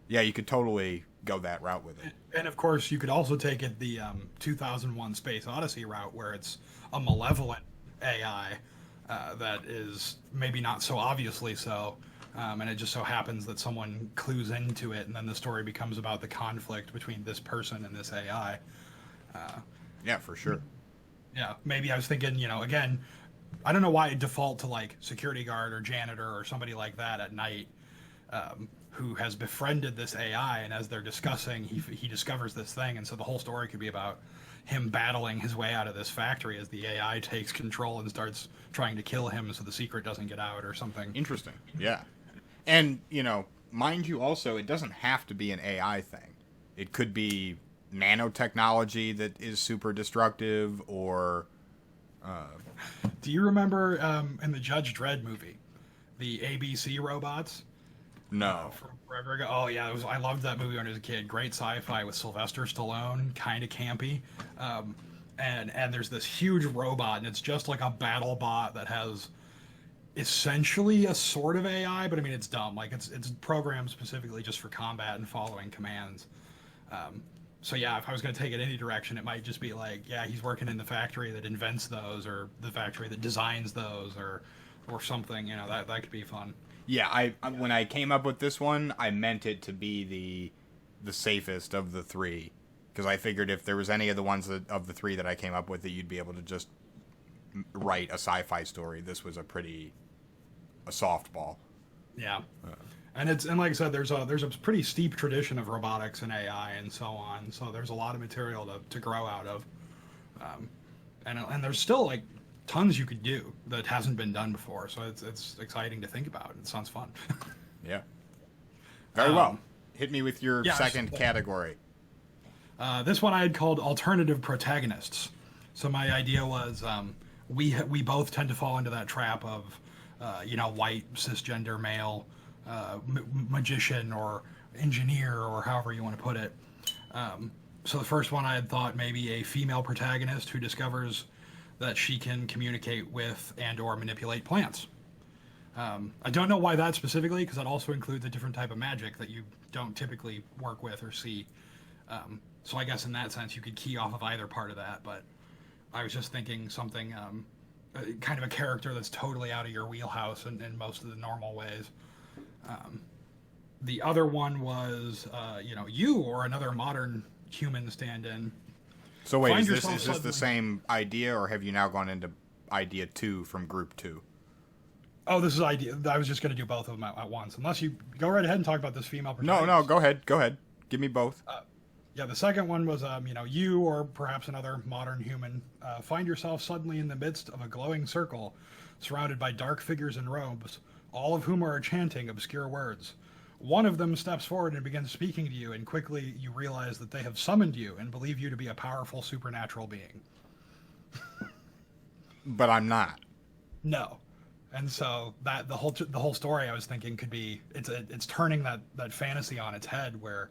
Yeah, you could totally go that route with it. And of course, you could also take it the 2001: Space Odyssey route, where it's a malevolent AI that is maybe not so obviously so, and it just so happens that someone clues into it, and then the story becomes about the conflict between this person and this AI. Yeah, for sure. Yeah, maybe I was thinking, again, I don't know why I default to security guard or janitor or somebody like that at night. who has befriended this AI, and as they're discussing, he discovers this thing, and so the whole story could be about him battling his way out of this factory as the AI takes control and starts trying to kill him so the secret doesn't get out or something. Interesting. Yeah. And, mind you also, it doesn't have to be an AI thing. It could be nanotechnology that is super destructive, or... Do you remember in the Judge Dredd movie, the ABC robots? No. From forever ago. Oh yeah, I loved that movie when I was a kid. Great sci-fi with Sylvester Stallone, kind of campy, and there's this huge robot, and it's just like a battle bot that has essentially a sort of AI, but I mean it's dumb. Like it's programmed specifically just for combat and following commands. So yeah, if I was going to take it any direction, it might just be like, yeah, he's working in the factory that invents those, or the factory that designs those, or something. That could be fun. Yeah, I when I came up with this one, I meant it to be the safest of the three, because I figured if there was any of the ones of the three that I came up with that you'd be able to just write a sci-fi story, this was a softball. Yeah, and like I said, there's a pretty steep tradition of robotics and AI and so on. So there's a lot of material to grow out of, and there's still like tons you could do that hasn't been done before. So it's exciting to think about. It sounds fun. Yeah. Very well. Hit me with your second category. This one I had called alternative protagonists. So my idea was we both tend to fall into that trap of white cisgender male magician or engineer or however you want to put it. So the first one I had thought maybe a female protagonist who discovers that she can communicate with and or manipulate plants. I don't know why that specifically, because that also includes a different type of magic that you don't typically work with or see. So I guess in that sense you could key off of either part of that, but I was just thinking something, kind of a character that's totally out of your wheelhouse in most of the normal ways. The other one was, you or another modern human stand-in. So wait, is this the same idea, or have you now gone into idea 2 from group 2? Oh, this is idea. I was just going to do both of them at once. Unless you go right ahead and talk about this female protagonist. No, go ahead. Give me both. Yeah, the second one was, you or perhaps another modern human find yourself suddenly in the midst of a glowing circle, surrounded by dark figures in robes, all of whom are chanting obscure words. One of them steps forward and begins speaking to you, and quickly you realize that they have summoned you and believe you to be a powerful supernatural being. But I'm not. No. And so that the whole story I was thinking could be it's turning that fantasy on its head, where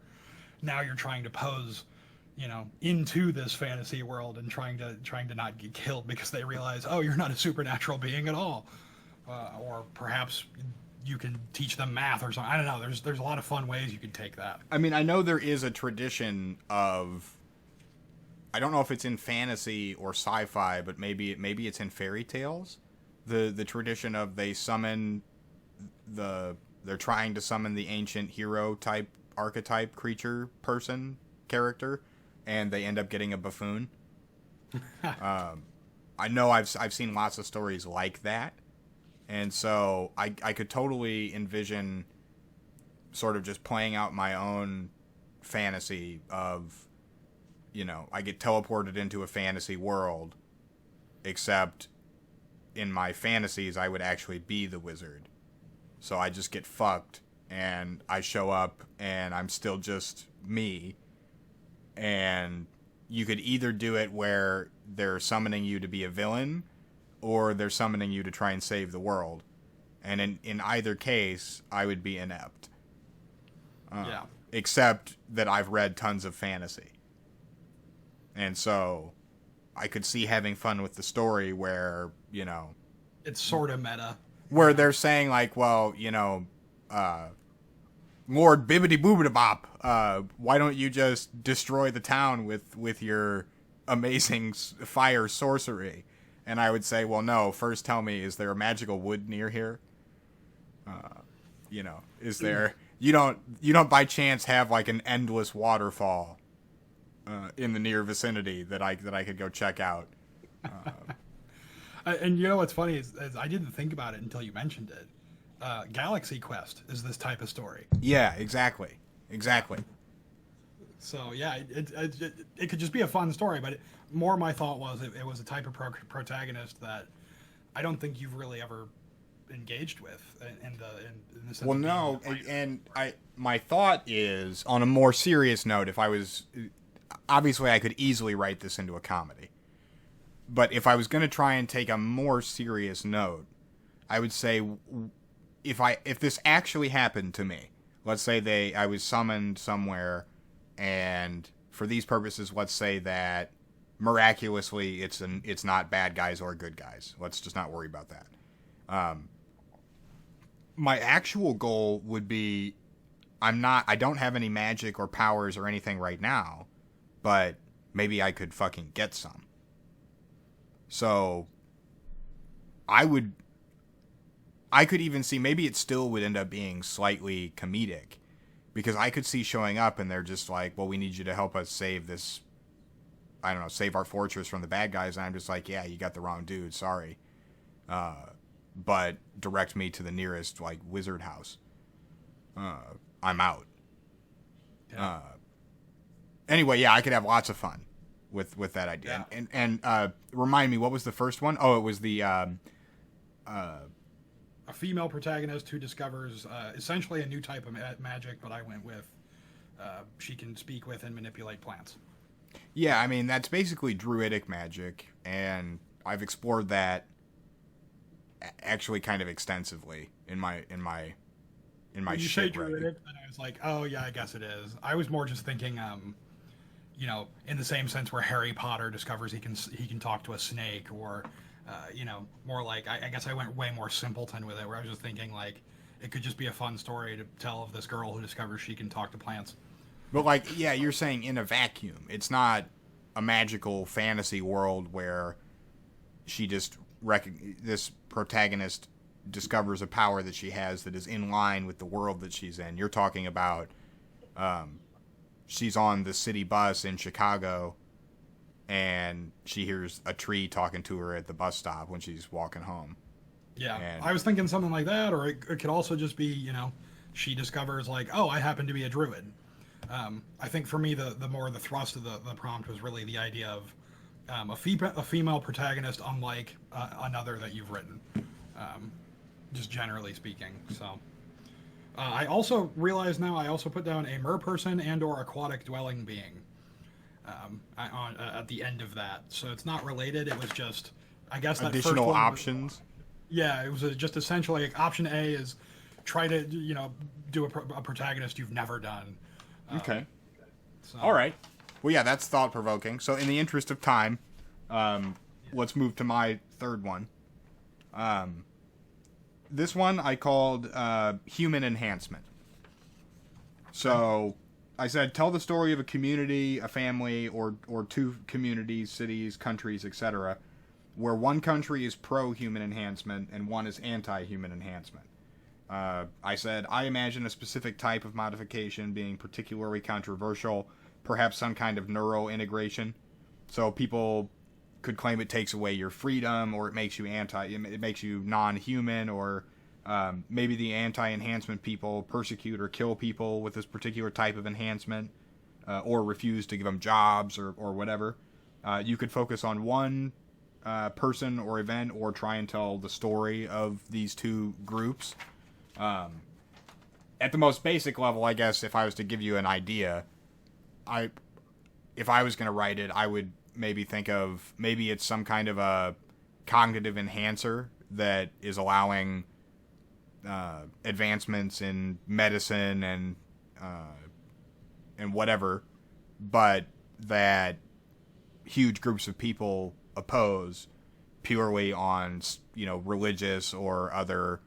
now you're trying to pose, into this fantasy world and trying to not get killed because they realize, oh, you're not a supernatural being at all, or perhaps you can teach them math or something. I don't know. There's a lot of fun ways you can take that. I mean, I know there is a tradition of, I don't know if it's in fantasy or sci-fi, but maybe it's in fairy tales. The tradition of they're trying to summon the ancient hero type archetype creature person character, and they end up getting a buffoon. I know I've seen lots of stories like that. And so I could totally envision sort of just playing out my own fantasy of, I get teleported into a fantasy world, except in my fantasies I would actually be the wizard. So I just get fucked, and I show up, and I'm still just me. And you could either do it where they're summoning you to be a villain, or they're summoning you to try and save the world. And in either case, I would be inept. Yeah. Except that I've read tons of fantasy. And so I could see having fun with the story where, It's sort of meta. Where they're saying, like, well, Lord Bibbidi Boobidi Bop, why don't you just destroy the town with your amazing fire sorcery? And I would say, well, no, first tell me, is there a magical wood near here? Is there... You don't by chance have, like, an endless waterfall in the near vicinity that I could go check out? And what's funny is I didn't think about it until you mentioned it. Galaxy Quest is this type of story. Yeah, exactly. So yeah, it could just be a fun story, but more my thought was it was a type of protagonist that I don't think you've really ever engaged with in the sense Well, of being no, the writer. and my thought is, on a more serious note, if I was, obviously I could easily write this into a comedy, but if I was going to try and take a more serious note, I would say, if this actually happened to me, let's say I was summoned somewhere, and for these purposes, let's say that miraculously it's not bad guys or good guys. Let's just not worry about that. My actual goal would be, I don't have any magic or powers or anything right now, but maybe I could fucking get some. So I could even see, maybe it still would end up being slightly comedic, because I could see showing up and they're just like, well, we need you to help us save this, I don't know, save our fortress from the bad guys. And I'm just like, yeah, you got the wrong dude. Sorry. But direct me to the nearest, like, wizard house. I'm out. Yeah. Anyway, yeah, I could have lots of fun with that idea. Yeah. And remind me, what was the first one? Oh, it was the A female protagonist who discovers essentially a new type of magic, but I went with she can speak with and manipulate plants. yeah, I mean, that's basically druidic magic, and I've explored that actually kind of extensively in my When you say shit writing. druidic, then I was like, oh yeah, I guess it is. I was more just thinking, in the same sense where Harry Potter discovers he can talk to a snake, or more like I guess I went way more simpleton with it, where I was just thinking like it could just be a fun story to tell of this girl who discovers she can talk to plants. But, like, yeah, you're saying in a vacuum. It's not a magical fantasy world where she just this protagonist discovers a power that she has that is in line with the world that she's in. You're talking about she's on the city bus in Chicago, and she hears a tree talking to her at the bus stop when she's walking home. Yeah, And I was thinking something like that, or it could also just be, she discovers like, oh, I happen to be a druid. I think for me, the more the thrust of the prompt was really the idea of a female protagonist, unlike another that you've written, just generally speaking. So I also realize now I also put down a merperson and/or aquatic dwelling being at the end of that. So it's not related. It was just, I guess, that additional first one options. yeah, it was just essentially like, option A is try to do a protagonist you've never done. Okay. So. All right. Well, yeah, that's thought provoking. So, in the interest of time, let's move to my third one. This one I called human enhancement. So, I said, tell the story of a community, a family, or two communities, cities, countries, etc., where one country is pro-human enhancement and one is anti-human enhancement. I said, I imagine a specific type of modification being particularly controversial, perhaps some kind of neural integration. So people could claim it takes away your freedom, or it makes you non-human, or maybe the anti-enhancement people persecute or kill people with this particular type of enhancement, or refuse to give them jobs or whatever. You could focus on one person or event, or try and tell the story of these two groups. At the most basic level, I guess, if I was to give you an idea, if I was going to write it, I would maybe think of, maybe it's some kind of a cognitive enhancer that is allowing advancements in medicine and whatever, but that huge groups of people oppose purely on, religious or other,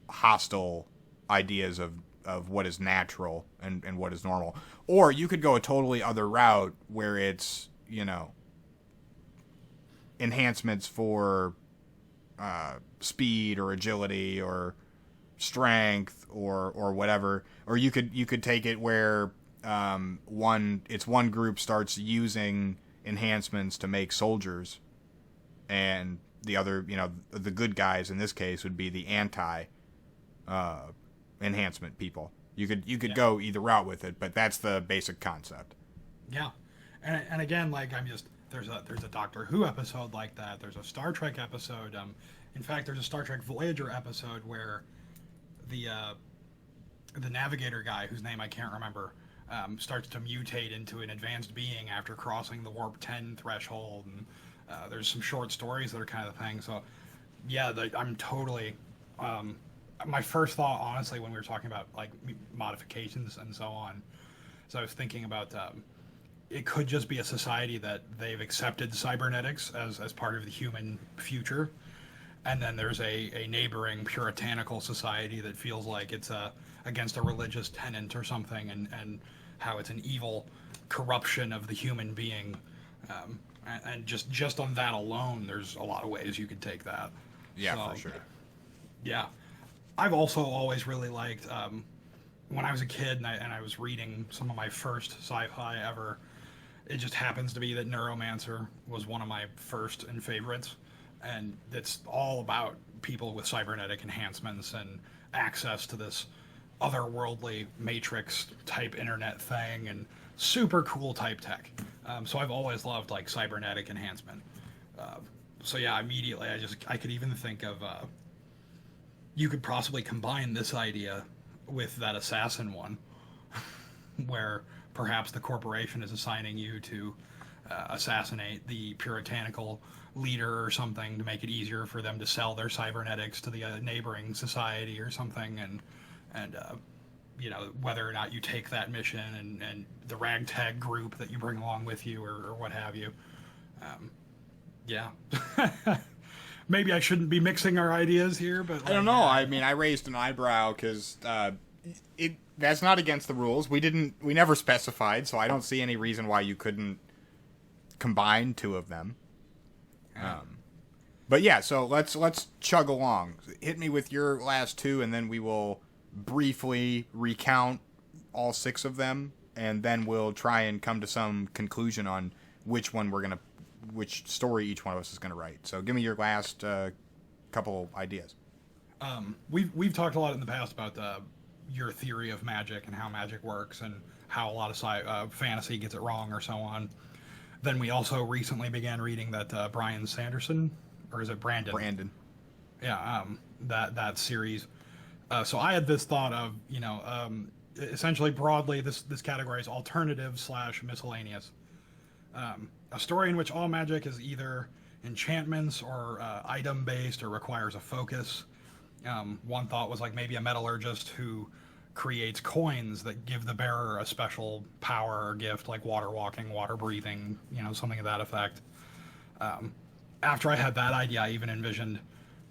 hostile ideas of what is natural and what is normal. Or you could go a totally other route where it's, enhancements for speed or agility or strength or whatever. Or you could take it where one group starts using enhancements to make soldiers, and the other, the good guys in this case would be the anti enhancement people. You could go either route with it, but that's the basic concept. Yeah, and again, like there's a Doctor Who episode like that. There's a Star Trek episode. In fact, there's a Star Trek Voyager episode where the navigator guy, whose name I can't remember, starts to mutate into an advanced being after crossing the warp 10 threshold, and there's some short stories that are kind of the thing. So yeah, I'm totally my first thought, honestly, when we were talking about like modifications and so on, so I was thinking about it could just be a society that they've accepted cybernetics as part of the human future, and then there's a neighboring puritanical society that feels like it's against a religious tenet or something, and how it's an evil corruption of the human being, and just on that alone, there's a lot of ways you could take that. Yeah, So, for sure. yeah. I've also always really liked, when I was a kid and I was reading some of my first sci-fi ever, it just happens to be that Neuromancer was one of my first and favorites. And it's all about people with cybernetic enhancements and access to this otherworldly matrix type internet thing and super cool type tech. So I've always loved like cybernetic enhancement. So yeah, immediately I could even think of you could possibly combine this idea with that assassin one, where perhaps the corporation is assigning you to assassinate the puritanical leader or something to make it easier for them to sell their cybernetics to the neighboring society or something, and whether or not you take that mission and the ragtag group that you bring along with you or what have you. Yeah. Maybe I shouldn't be mixing our ideas here, but I don't know. I mean, I raised an eyebrow because that's not against the rules. We never specified, so I don't see any reason why you couldn't combine two of them. But yeah, so let's chug along. Hit me with your last two, and then we will briefly recount all six of them, and then we'll try and come to some conclusion on which story each one of us is gonna write. So give me your last couple ideas. We've talked a lot in the past about your theory of magic and how magic works and how a lot of fantasy gets it wrong or so on. Then we also recently began reading that Brian Sanderson, or is it Brandon? Brandon. Yeah, that series. So I had this thought of, essentially broadly this category is alternative / miscellaneous. A story in which all magic is either enchantments or item based or requires a focus. One thought was like maybe a metallurgist who creates coins that give the bearer a special power or gift, like water walking, water breathing, something of that effect. After I had that idea, I even envisioned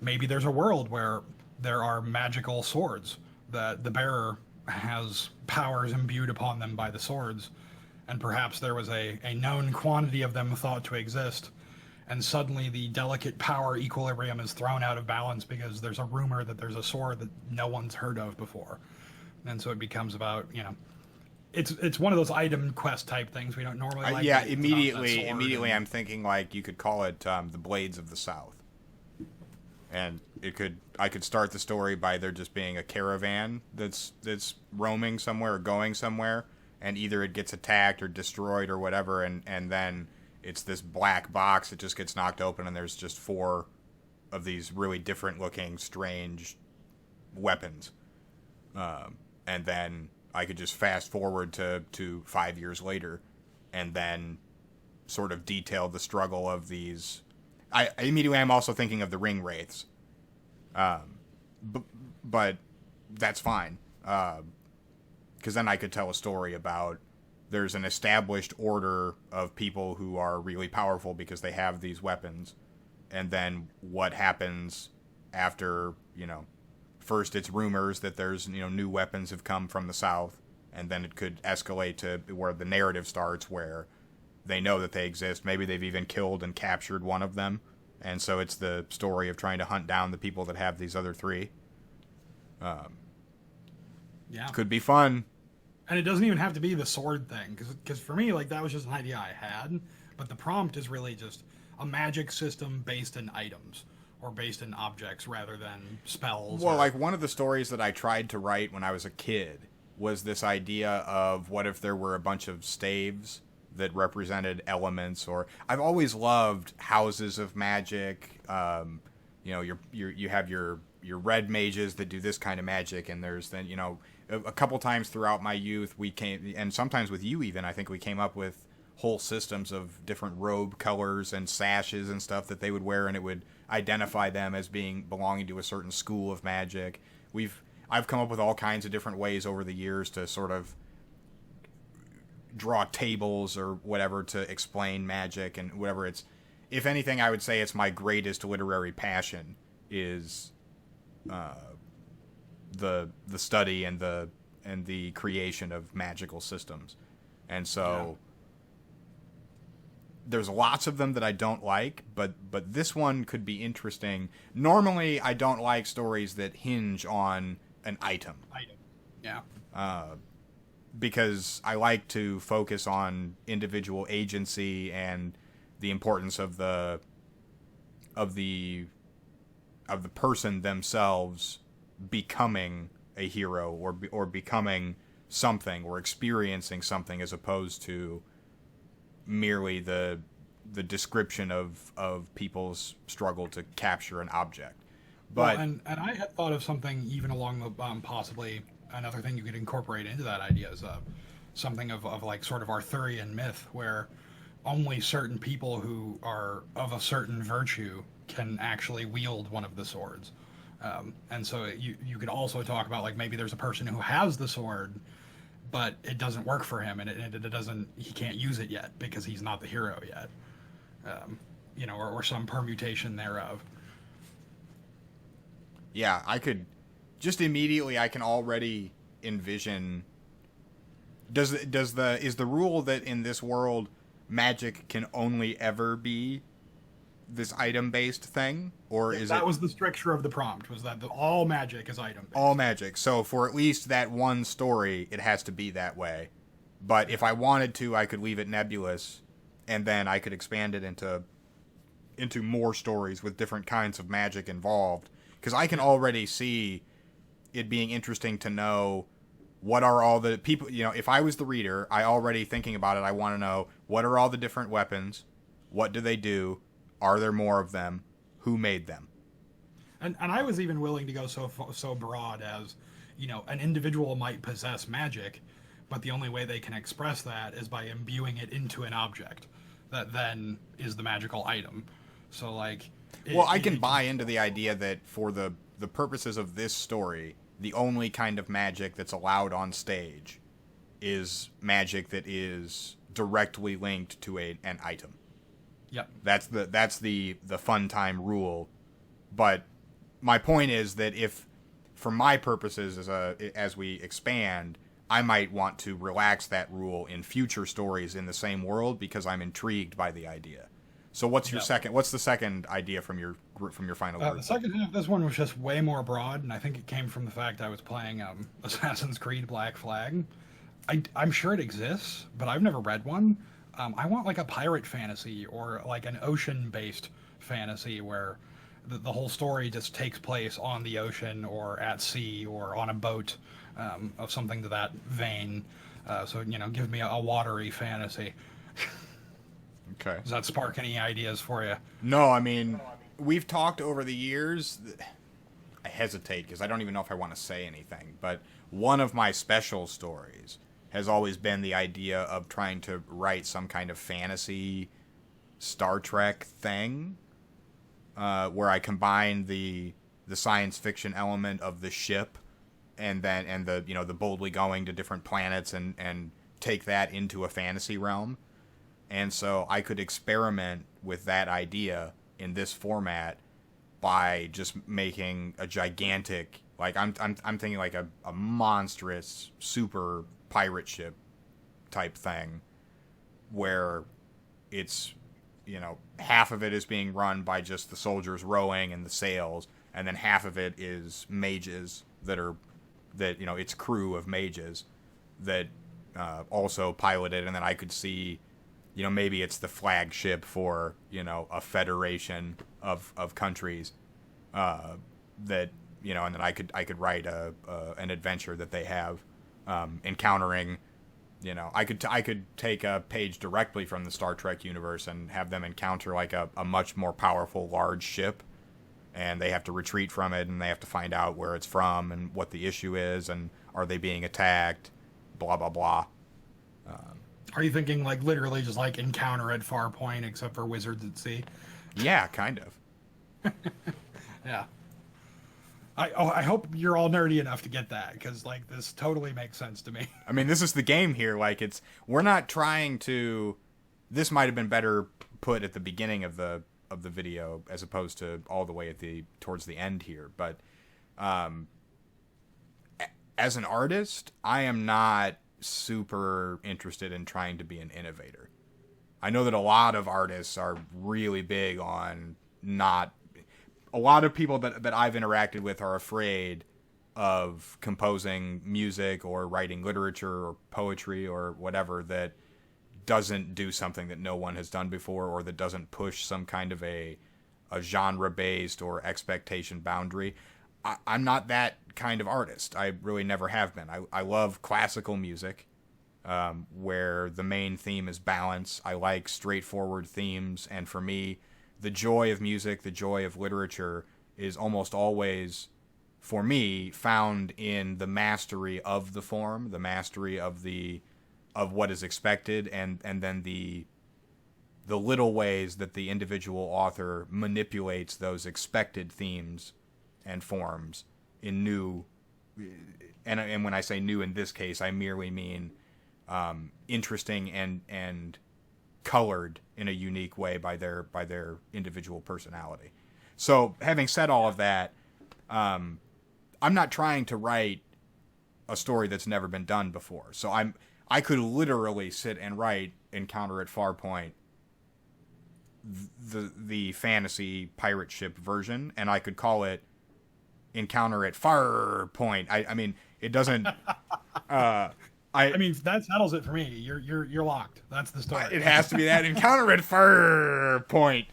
maybe there's a world where there are magical swords that the bearer has powers imbued upon them by the swords, and perhaps there was a known quantity of them thought to exist, and suddenly the delicate power equilibrium is thrown out of balance because there's a rumor that there's a sword that no one's heard of before. And so it becomes about, it's one of those item quest type things we don't normally like. Yeah, immediately I'm thinking like you could call it the Blades of the South. And I could start the story by there just being a caravan that's roaming somewhere or going somewhere, and either it gets attacked or destroyed or whatever, and then it's this black box that just gets knocked open, and there's just 4 of these really different looking, strange weapons. And then I could just fast forward to 5 years later, and then sort of detail the struggle of these. I'm also thinking of the ring wraiths. But that's fine. Because then I could tell a story about there's an established order of people who are really powerful because they have these weapons. And then what happens after, first it's rumors that there's, new weapons have come from the South. And then it could escalate to where the narrative starts, where they know that they exist. Maybe they've even killed and captured one of them. And so it's the story of trying to hunt down the people that have these other 3. Yeah. Could be fun. And it doesn't even have to be the sword thing, because for me, like, that was just an idea I had. But the prompt is really just, a magic system based in items or based in objects rather than spells. Well, like one of the stories that I tried to write when I was a kid was this idea of what if there were a bunch of staves that represented elements, or I've always loved houses of magic. You have your red mages that do this kind of magic, and there's then a couple times throughout my youth we came, and sometimes with you even, I think we came up with whole systems of different robe colors and sashes and stuff that they would wear, and it would identify them as belonging to a certain school of magic. I've come up with all kinds of different ways over the years to sort of draw tables or whatever to explain magic and whatever. It's, if anything, I would say it's my greatest literary passion is the study and the creation of magical systems. And so there's lots of them that I don't like, but this one could be interesting. Normally, I don't like stories that hinge on an item. Yeah. Because I like to focus on individual agency and the importance of the person themselves becoming a hero or becoming something or experiencing something, as opposed to merely the description of people's struggle to capture an object. But well, and I had thought of something even along the possibly another thing you could incorporate into that idea is something of like sort of Arthurian myth, where only certain people who are of a certain virtue can actually wield one of the swords. And so you could also talk about, like, maybe there's a person who has the sword, but it doesn't work for him, and he can't use it yet because he's not the hero yet. Or some permutation thereof. Yeah, I could just immediately, I can already envision. Is the rule that in this world magic can only ever be this item-based thing, or is that was the stricture of the prompt, was that all magic is item-based. All magic. So for at least that one story, it has to be that way. But if I wanted to, I could leave it nebulous, and then I could expand it into more stories with different kinds of magic involved. Because I can already see it being interesting to know what are all the people, if I was the reader, I already thinking about it, I want to know what are all the different weapons, what do they do, are there more of them, who made them? And I was even willing to go so broad as, an individual might possess magic, but the only way they can express that is by imbuing it into an object that then is the magical item. So, like... I can buy into the idea that for the purposes of this story, the only kind of magic that's allowed on stage is magic that is directly linked to an item. Yep. That's the fun time rule. But my point is that if, for my purposes as we expand, I might want to relax that rule in future stories in the same world because I'm intrigued by the idea. So what's your second? What's the second idea from your final group? The second half of this one was just way more broad, and I think it came from the fact I was playing Assassin's Creed Black Flag. I'm sure it exists, but I've never read one. I want like a pirate fantasy or like an ocean-based fantasy where the whole story just takes place on the ocean or at sea or on a boat, of something to that vein. So give me a watery fantasy. Okay. Does that spark any ideas for you? No, I mean, we've talked over the years. I hesitate because I don't even know if I want to say anything, but one of my special stories has always been the idea of trying to write some kind of fantasy Star Trek thing, where I combine the science fiction element of the ship and the boldly going to different planets and take that into a fantasy realm. And so I could experiment with that idea in this format by just making a gigantic, like I'm thinking like a monstrous super pirate ship type thing where it's, half of it is being run by just the soldiers rowing and the sails, and then half of it is mages its crew of mages that also pilot it, and then I could see maybe it's the flagship for, a federation of countries, that, and then I could write an adventure that they have, encountering, I could take a page directly from the Star Trek universe and have them encounter like a much more powerful large ship, and they have to retreat from it, and they have to find out where it's from and what the issue is, and are they being attacked, blah blah blah. Are you thinking like literally just like Encounter at Farpoint, except for Wizards at Sea? Yeah, kind of. Yeah. I hope you're all nerdy enough to get that, because like this totally makes sense to me. I mean, this is the game here. Like, we're not trying to. This might have been better put at the beginning of the video as opposed to all the way towards the end here. But as an artist, I am not super interested in trying to be an innovator. I know that a lot of artists are really big on not. A lot of people that I've interacted with are afraid of composing music or writing literature or poetry or whatever that doesn't do something that no one has done before, or that doesn't push some kind of a genre-based or expectation boundary. I'm not that kind of artist. I really never have been. I love classical music, where the main theme is balance. I like straightforward themes, and for me, the joy of music, the joy of literature is almost always, for me, found in the mastery of the form, the mastery of what is expected, and then the little ways that the individual author manipulates those expected themes and forms in new, and when I say new in this case, I merely mean interesting and colored in a unique way by their individual personality. So, having said all of that, I'm not trying to write a story that's never been done before. So I could literally sit and write Encounter at Farpoint, the fantasy pirate ship version, and I could call it Encounter at Farpoint. I mean, it doesn't. I mean, that settles it for me. You're locked. That's the story. It has to be that Encounter at Farpoint.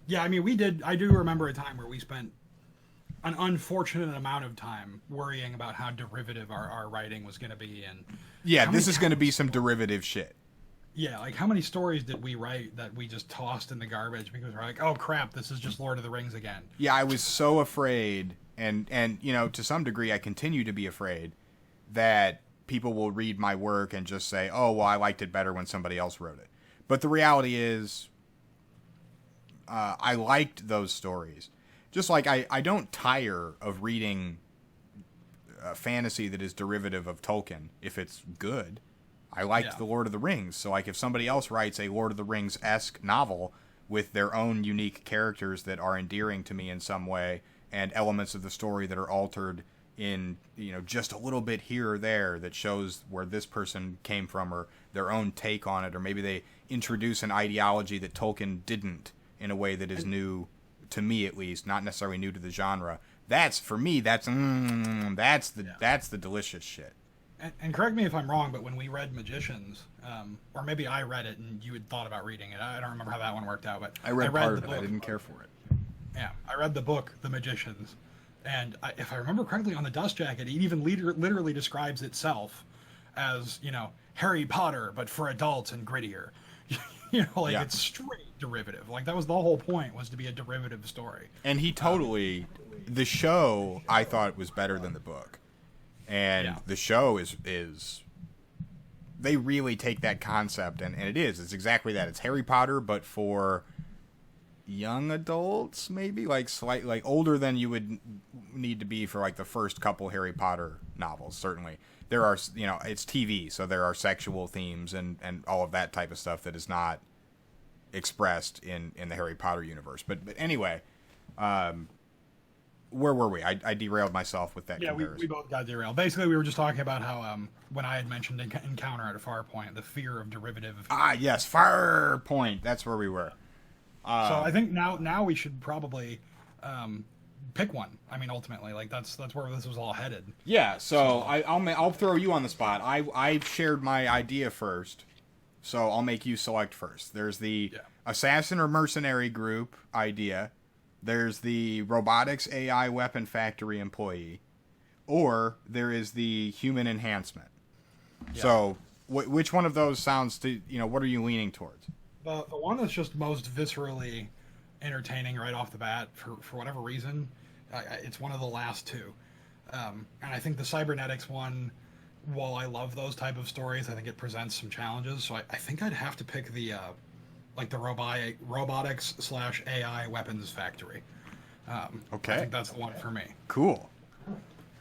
Yeah, I mean, I do remember a time where we spent an unfortunate amount of time worrying about how derivative our writing was going to be. And yeah, this is going to be some derivative shit. Yeah, like how many stories did we write that we just tossed in the garbage because we're like, oh crap, this is just Lord of the Rings again. Yeah, I was so afraid, and to some degree I continue to be afraid that people will read my work and just say, oh, well, I liked it better when somebody else wrote it. But the reality is, I liked those stories. Just like I don't tire of reading fantasy that is derivative of Tolkien if it's good. I liked The Lord of the Rings, so like if somebody else writes a Lord of the Rings-esque novel with their own unique characters that are endearing to me in some way, and elements of the story that are altered in, just a little bit here or there that shows where this person came from, or their own take on it, or maybe they introduce an ideology that Tolkien didn't in a way that is new to me, at least, not necessarily new to the genre. That's, for me, that's the delicious shit. And correct me if I'm wrong, but when we read Magicians, or maybe I read it and you had thought about reading it. I don't remember how that one worked out, but I read part of it. I didn't care for it. Yeah, I read the book, The Magicians, and if I remember correctly, on the dust jacket, it even literally describes itself as, Harry Potter, but for adults and grittier. It's straight derivative. Like, that was the whole point, was to be a derivative story. And the show, I thought, was better than the book. And the show is they really take that concept, and it's exactly that. It's Harry Potter, but for young adults, maybe, like slightly like older than you would need to be for like the first couple Harry Potter novels. Certainly there are, it's TV, so there are sexual themes and all of that type of stuff that is not expressed in the Harry Potter universe. But anyway, where were we? I derailed myself with that comparison. Yeah, we both got derailed. Basically, we were just talking about how when I had mentioned Encounter at a Farpoint, the fear of derivative. Yes, Farpoint. That's where we were. So I think now we should probably pick one. I mean, ultimately, like that's where this was all headed. Yeah, so I'll throw you on the spot. I shared my idea first, so I'll make you select first. There's the assassin or mercenary group idea. There's the robotics AI weapon factory employee, or there is the human enhancement. Yeah. So which one of those sounds to what are you leaning towards? The one that's just most viscerally entertaining right off the bat for whatever reason. It's one of the last two, and I think the cybernetics one, while I love those type of stories, I think it presents some challenges. So I think I'd have to pick the robotics / AI weapons factory. Okay, I think that's the one for me. Cool.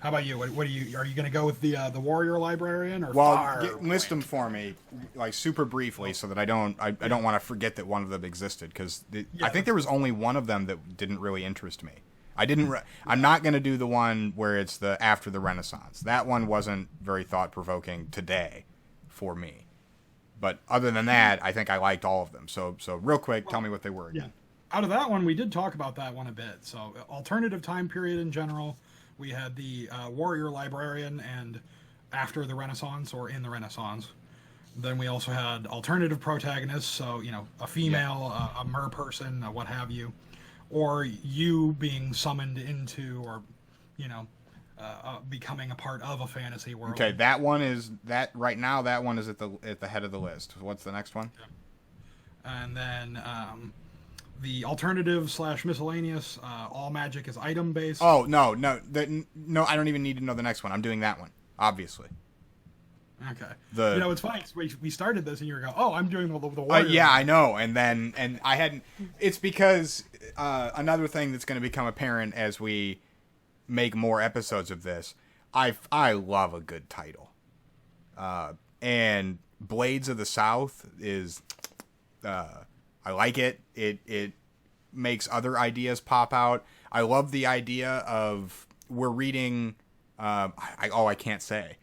How about you? Are you going to go with the warrior librarian or list them for me like super briefly so that I don't want to forget that one of them existed because I think there was only one of them that didn't really interest me. I'm not going to do the one where it's the after the Renaissance. That one wasn't very thought provoking today for me. But other than that, I think I liked all of them. So real quick, tell me what they were again. Yeah. Out of that one, we did talk about that one a bit. So alternative time period in general. We had the warrior librarian and after the Renaissance or in the Renaissance. Then we also had alternative protagonists, so a female, a mer person, what have you, or you being summoned into or becoming a part of a fantasy world. Okay, that one is right now. That one is at the head of the list. What's the next one? Yeah. And then the alternative / miscellaneous, all magic is item based. Oh no! I don't even need to know the next one. I'm doing that one, obviously. Okay. It's funny. We started this and you were going, "Oh, I'm doing the warrior." Yeah, I know. And I hadn't. It's because another thing that's going to become apparent as we make more episodes of this. I love a good title, and Blades of the South is. I like it. It makes other ideas pop out. I love the idea of we're reading. I can't say.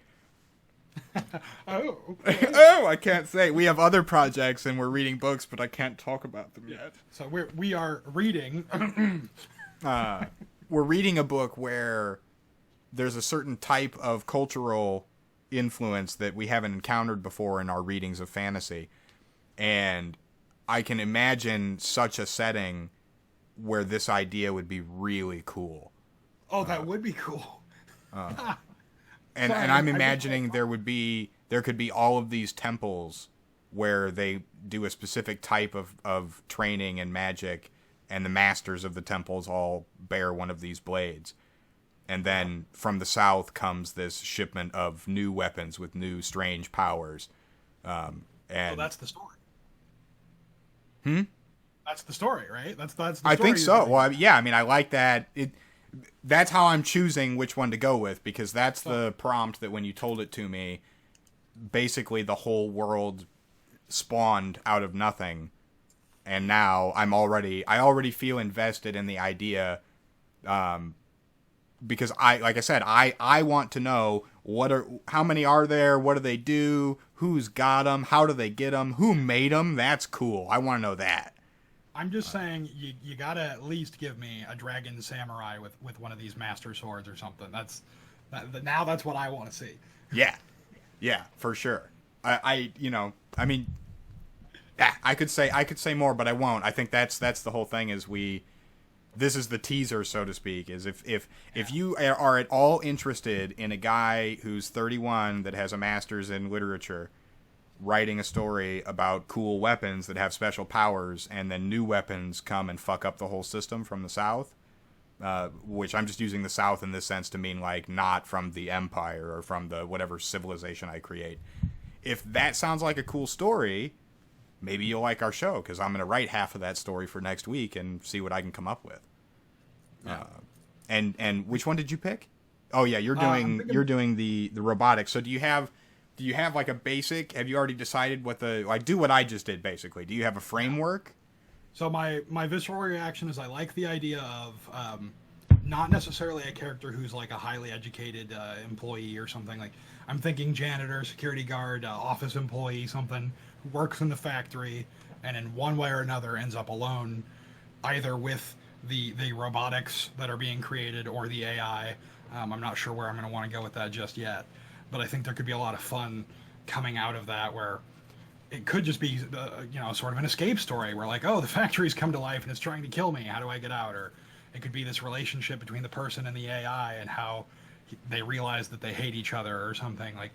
I can't say. We have other projects and we're reading books, but I can't talk about them yet. So we are reading. We're reading a book where there's a certain type of cultural influence that we haven't encountered before in our readings of fantasy, and I can imagine such a setting where this idea would be really cool. Oh, that would be cool. And I'm imagining there could be all of these temples where they do a specific type of training and magic, and the masters of the temples all bear one of these blades. And then from the south comes this shipment of new weapons with new strange powers. And that's the story. That's the story, right? That's the story. I think so. Well, yeah. I mean, I like that. That's how I'm choosing which one to go with, because that's the prompt that when you told it to me, basically the whole world spawned out of nothing, and now I already feel invested in the idea, because like I said, I want to know how many are there, what do they do, who's got them, how do they get them, who made them. That's cool. I want to know that. I'm just saying you gotta at least give me a dragon samurai with one of these master swords or something. Now that's what I want to see. Yeah, for sure. I could say more, but I won't. I think that's the whole thing. This is the teaser, so to speak. Is if you are at all interested in a guy who's 31 that has a master's in literature, writing a story about cool weapons that have special powers, and then new weapons come and fuck up the whole system from the South, which I'm just using the South in this sense to mean like not from the Empire or from the whatever civilization I create. If that sounds like a cool story, maybe you'll like our show, because I'm going to write half of that story for next week and see what I can come up with. Yeah. And which one did you pick? Oh yeah, you're doing the robotics. So do you have like a basic? Have you already decided what do what I just did basically? Do you have a framework? So my visceral reaction is I like the idea of not necessarily a character who's like a highly educated employee or something. Like I'm thinking janitor, security guard, office employee, something who works in the factory and in one way or another ends up alone, either with the robotics that are being created or the AI. I'm not sure where I'm going to want to go with that just yet, but I think there could be a lot of fun coming out of that, where it could just be, sort of an escape story where, like, oh, the factory's come to life and it's trying to kill me. How do I get out? Or it could be this relationship between the person and the AI and how they realize that they hate each other or something like.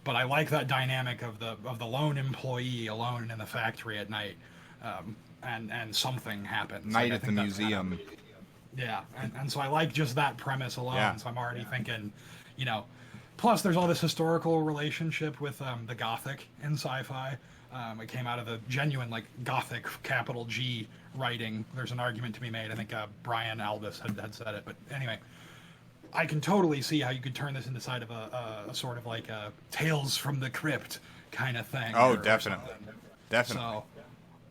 But I like that dynamic of the lone employee alone in the factory at night, and something happens. Night like, at the museum. Yeah, and so I like just that premise alone. Yeah. So I'm already thinking, plus there's all this historical relationship with the Gothic in sci-fi. It came out of the genuine, like, Gothic capital G writing. There's an argument to be made. I think Brian Aldiss had said it. But anyway, I can totally see how you could turn this into side of a sort of like a Tales from the Crypt kind of thing. Oh, definitely. Definitely. So,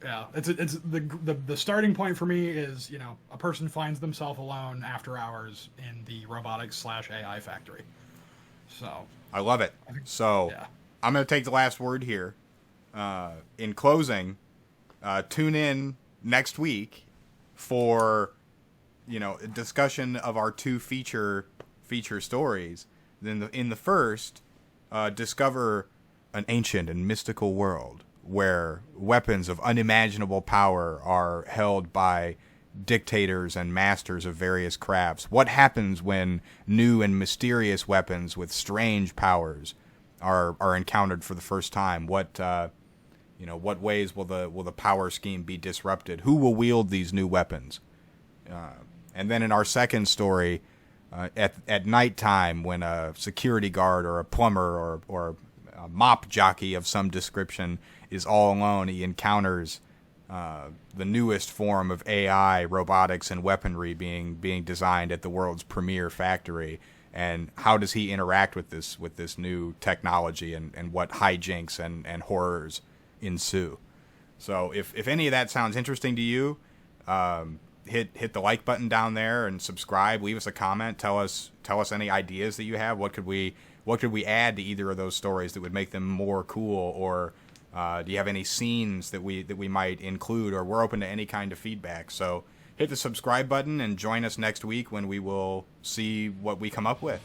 yeah, it's the starting point for me is, a person finds themselves alone after hours in the robotics/AI factory. So I love it. So yeah. I'm going to take the last word here. In closing, tune in next week for, a discussion of our two feature stories. Then in the first, discover an ancient and mystical world where weapons of unimaginable power are held by dictators and masters of various crafts. What happens when new and mysterious weapons with strange powers are encountered for the first time? What ways will the power scheme be disrupted? Who will wield these new weapons? And then in our second story, at nighttime, when a security guard or a plumber or a mop jockey of some description is all alone, he encounters the newest form of AI, robotics, and weaponry being designed at the world's premier factory. And how does he interact with this new technology, and what hijinks and horrors ensue? So if any of that sounds interesting to you, hit the like button down there and subscribe. Leave us a comment. Tell us any ideas that you have. What could we add to either of those stories that would make them more cool? Or do you have any scenes that we might include? Or we're open to any kind of feedback. So hit the subscribe button and join us next week when we will see what we come up with.